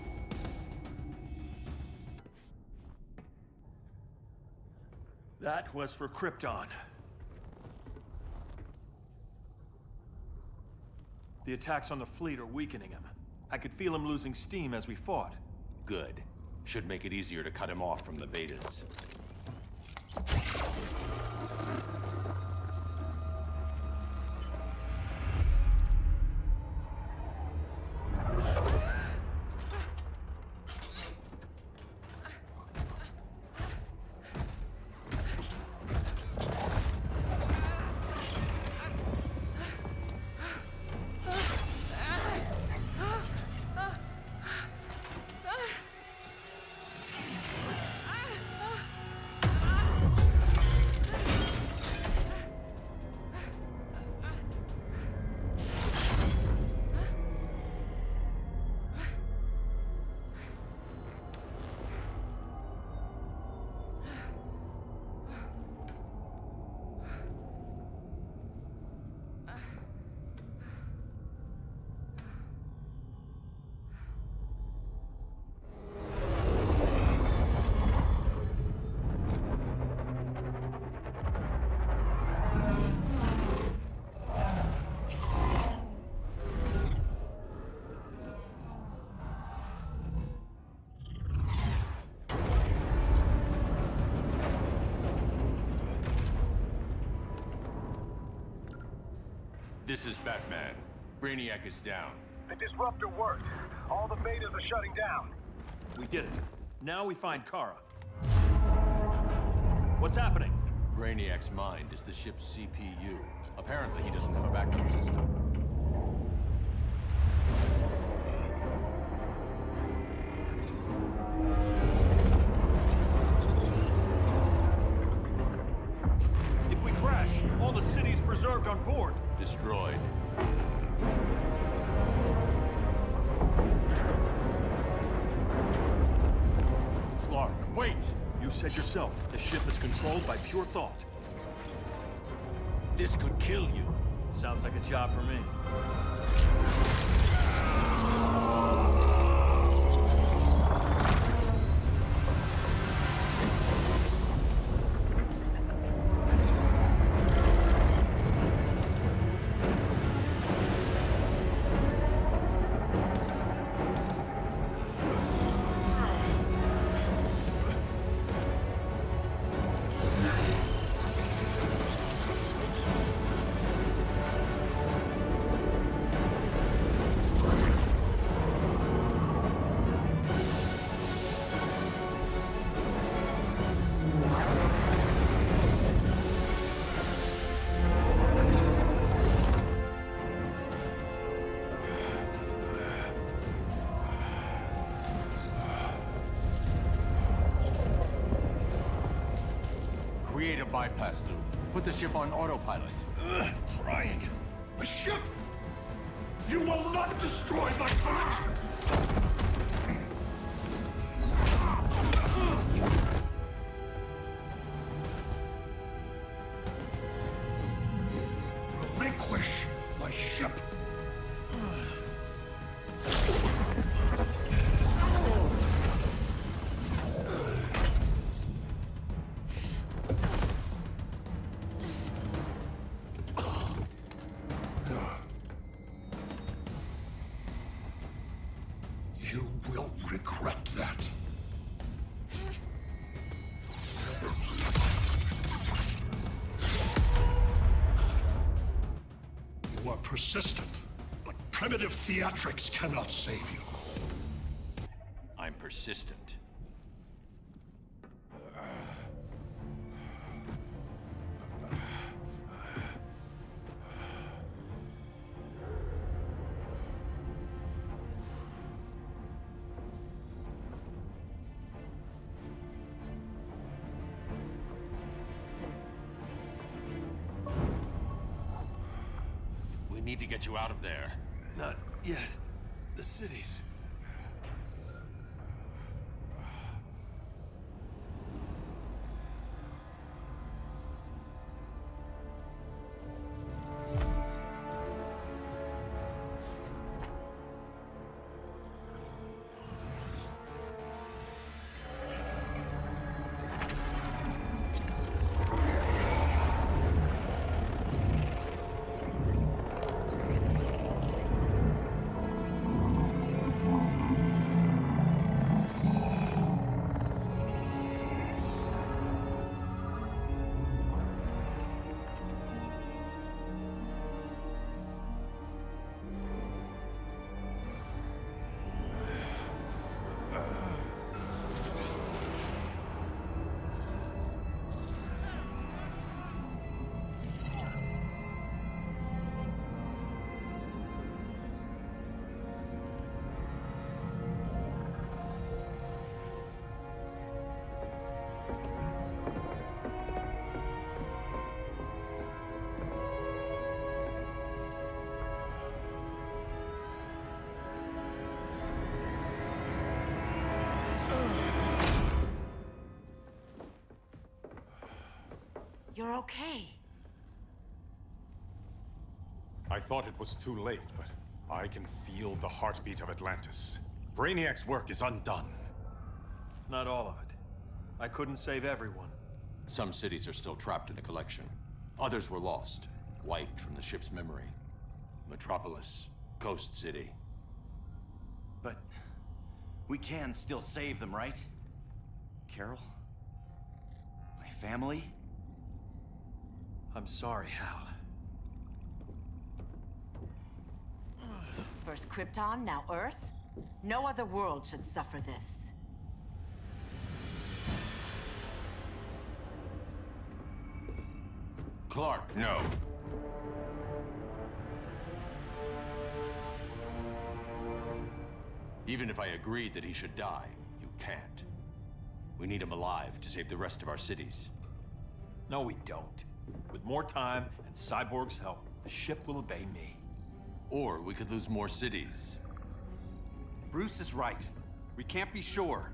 That was for Krypton. The attacks on the fleet are weakening him. I could feel him losing steam as we fought. Good. Should make it easier to cut him off from the betas. This is Batman. Brainiac is down. The disruptor worked. All the betas are shutting down. We did it. Now we find Kara. What's happening? Brainiac's mind is the ship's CPU. Apparently, he doesn't have a backup system. If we crash, all the city's preserved on board. Destroyed. You said yourself, the ship is controlled by pure thought. This could kill you. Sounds like a job for me. Create a bypass loop. Put the ship on autopilot. Trying. A ship! You will not destroy my collection! Relinquish my ship! You will regret that. You are persistent, but primitive theatrics cannot save you. I'm persistent. We need to get you out of there. Not yet. The cities. You're okay. I thought it was too late, but I can feel the heartbeat of Atlantis. Brainiac's work is undone. Not all of it. I couldn't save everyone. Some cities are still trapped in the collection. Others were lost, wiped from the ship's memory. Metropolis, Coast City. But we can still save them, right? Carol? My family? I'm sorry, Hal. First Krypton, now Earth? No other world should suffer this. Clark, no. Even if I agreed that he should die, you can't. We need him alive to save the rest of our cities. No, we don't. With more time and Cyborg's help, the ship will obey me. Or we could lose more cities. Bruce is right. We can't be sure.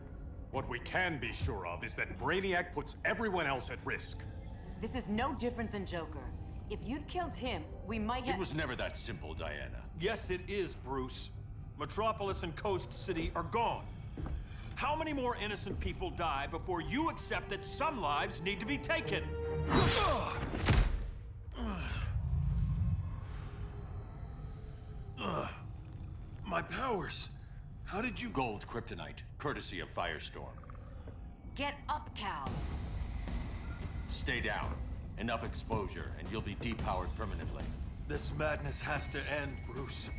What we can be sure of is that Brainiac puts everyone else at risk. This is no different than Joker. If you'd killed him, we might have— It was never that simple, Diana. Yes, it is, Bruce. Metropolis and Coast City are gone. How many more innocent people die before you accept that some lives need to be taken? My powers. How did you— Gold kryptonite, courtesy of Firestorm. Get up, Cal. Stay down. Enough exposure, and you'll be depowered permanently. This madness has to end, Bruce.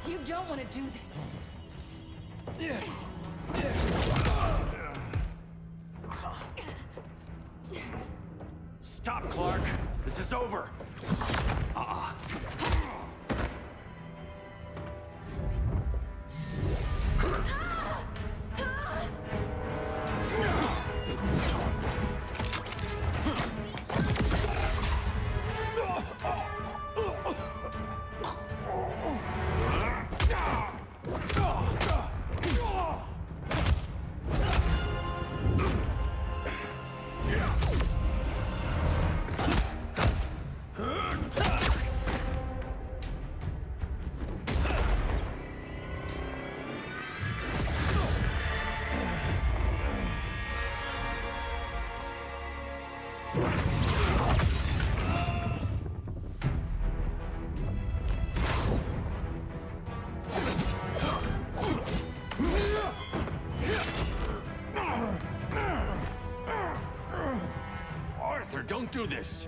You don't want to do this. Stop, Clark! This is over! Arthur, don't do this!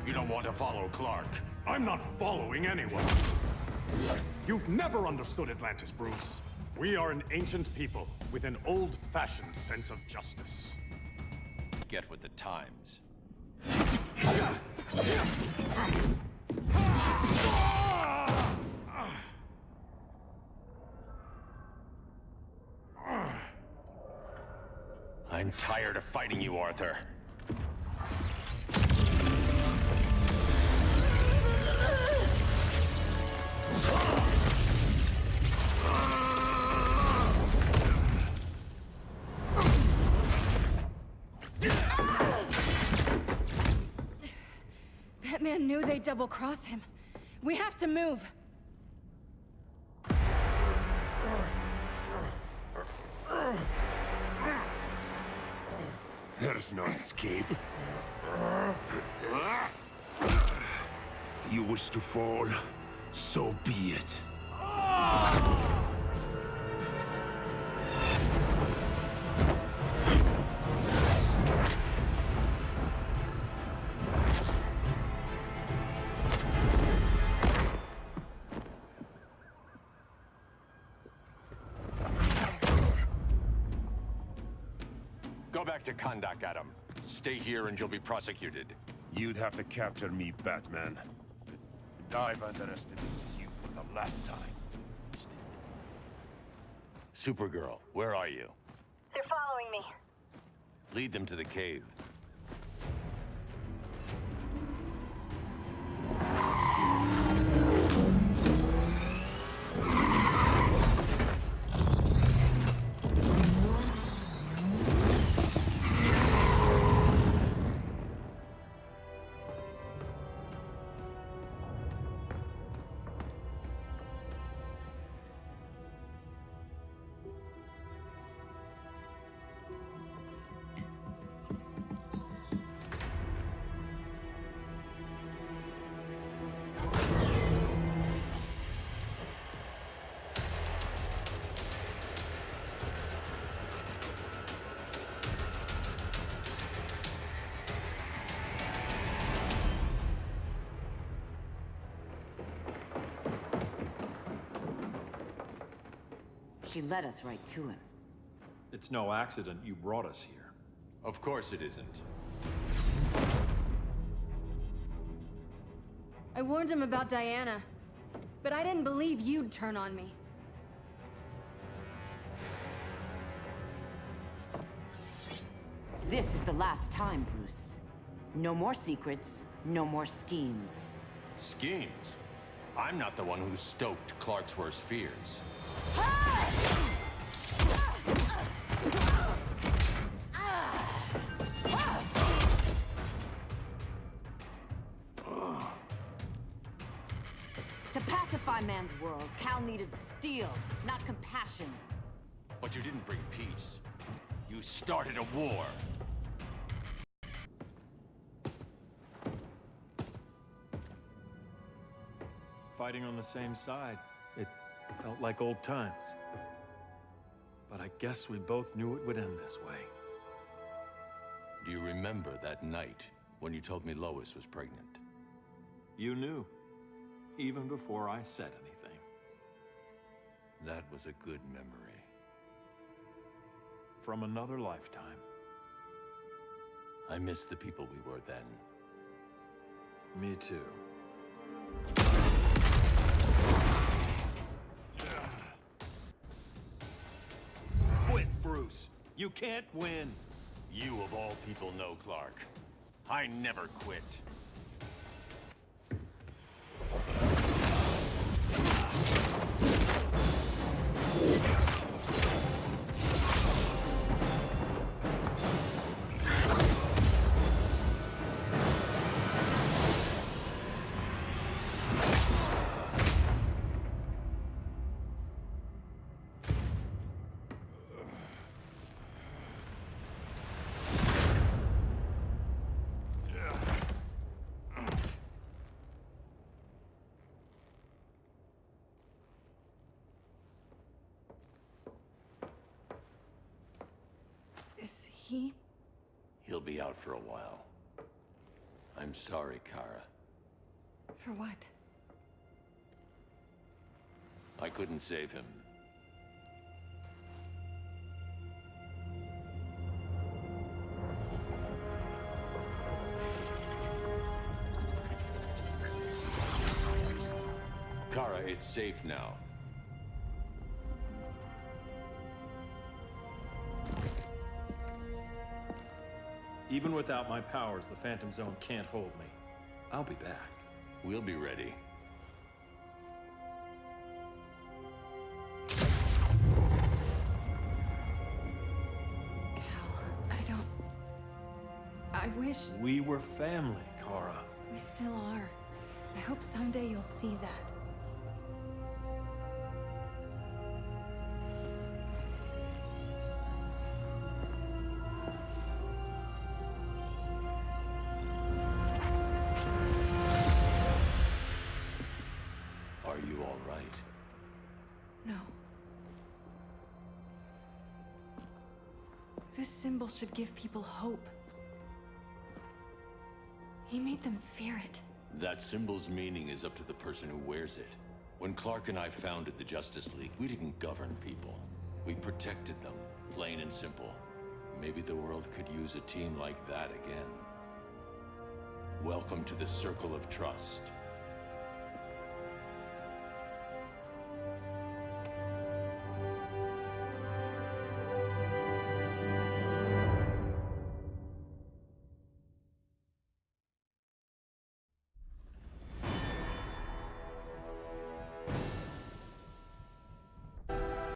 You don't want to follow Clark. I'm not following anyone. You've never understood Atlantis, Bruce. We are an ancient people with an old-fashioned sense of justice. Get with the times. I'm tired of fighting you, Arthur. Batman knew they'd double-cross him. We have to move. There's no escape. You wish to fall, so be it. Go back to Kahndaq, Adam. Stay here and you'll be prosecuted. You'd have to capture me, Batman. I've underestimated you for the last time. Supergirl, where are you? They're following me. Lead them to the cave. She led us right to him. It's no accident you brought us here. Of course it isn't. I warned him about Diana, but I didn't believe you'd turn on me. This is the last time, Bruce. No more secrets, no more schemes. Schemes? I'm not the one who stoked Clark's worst fears. To pacify man's world, Cal needed steel, not compassion. But you didn't bring peace. You started a war. Fighting on the same side, it felt like old times. But I guess we both knew it would end this way. Do you remember that night when you told me Lois was pregnant? You knew, even before I said anything. That was a good memory. From another lifetime. I miss the people we were then. Me too. Quit, Bruce. You can't win. You of all people know, Clark. I never quit. Is he? He'll be out for a while. I'm sorry, Kara. For what? I couldn't save him. Kara, it's safe now. Even without my powers, the Phantom Zone can't hold me. I'll be back. We'll be ready. I wish... We were family, Kara. We still are. I hope someday you'll see that. Are you all right? No. This symbol should give people hope. He made them fear it. That symbol's meaning is up to the person who wears it. When Clark and I founded the Justice League, we didn't govern people. We protected them, plain and simple. Maybe the world could use a team like that again. Welcome to the Circle of Trust.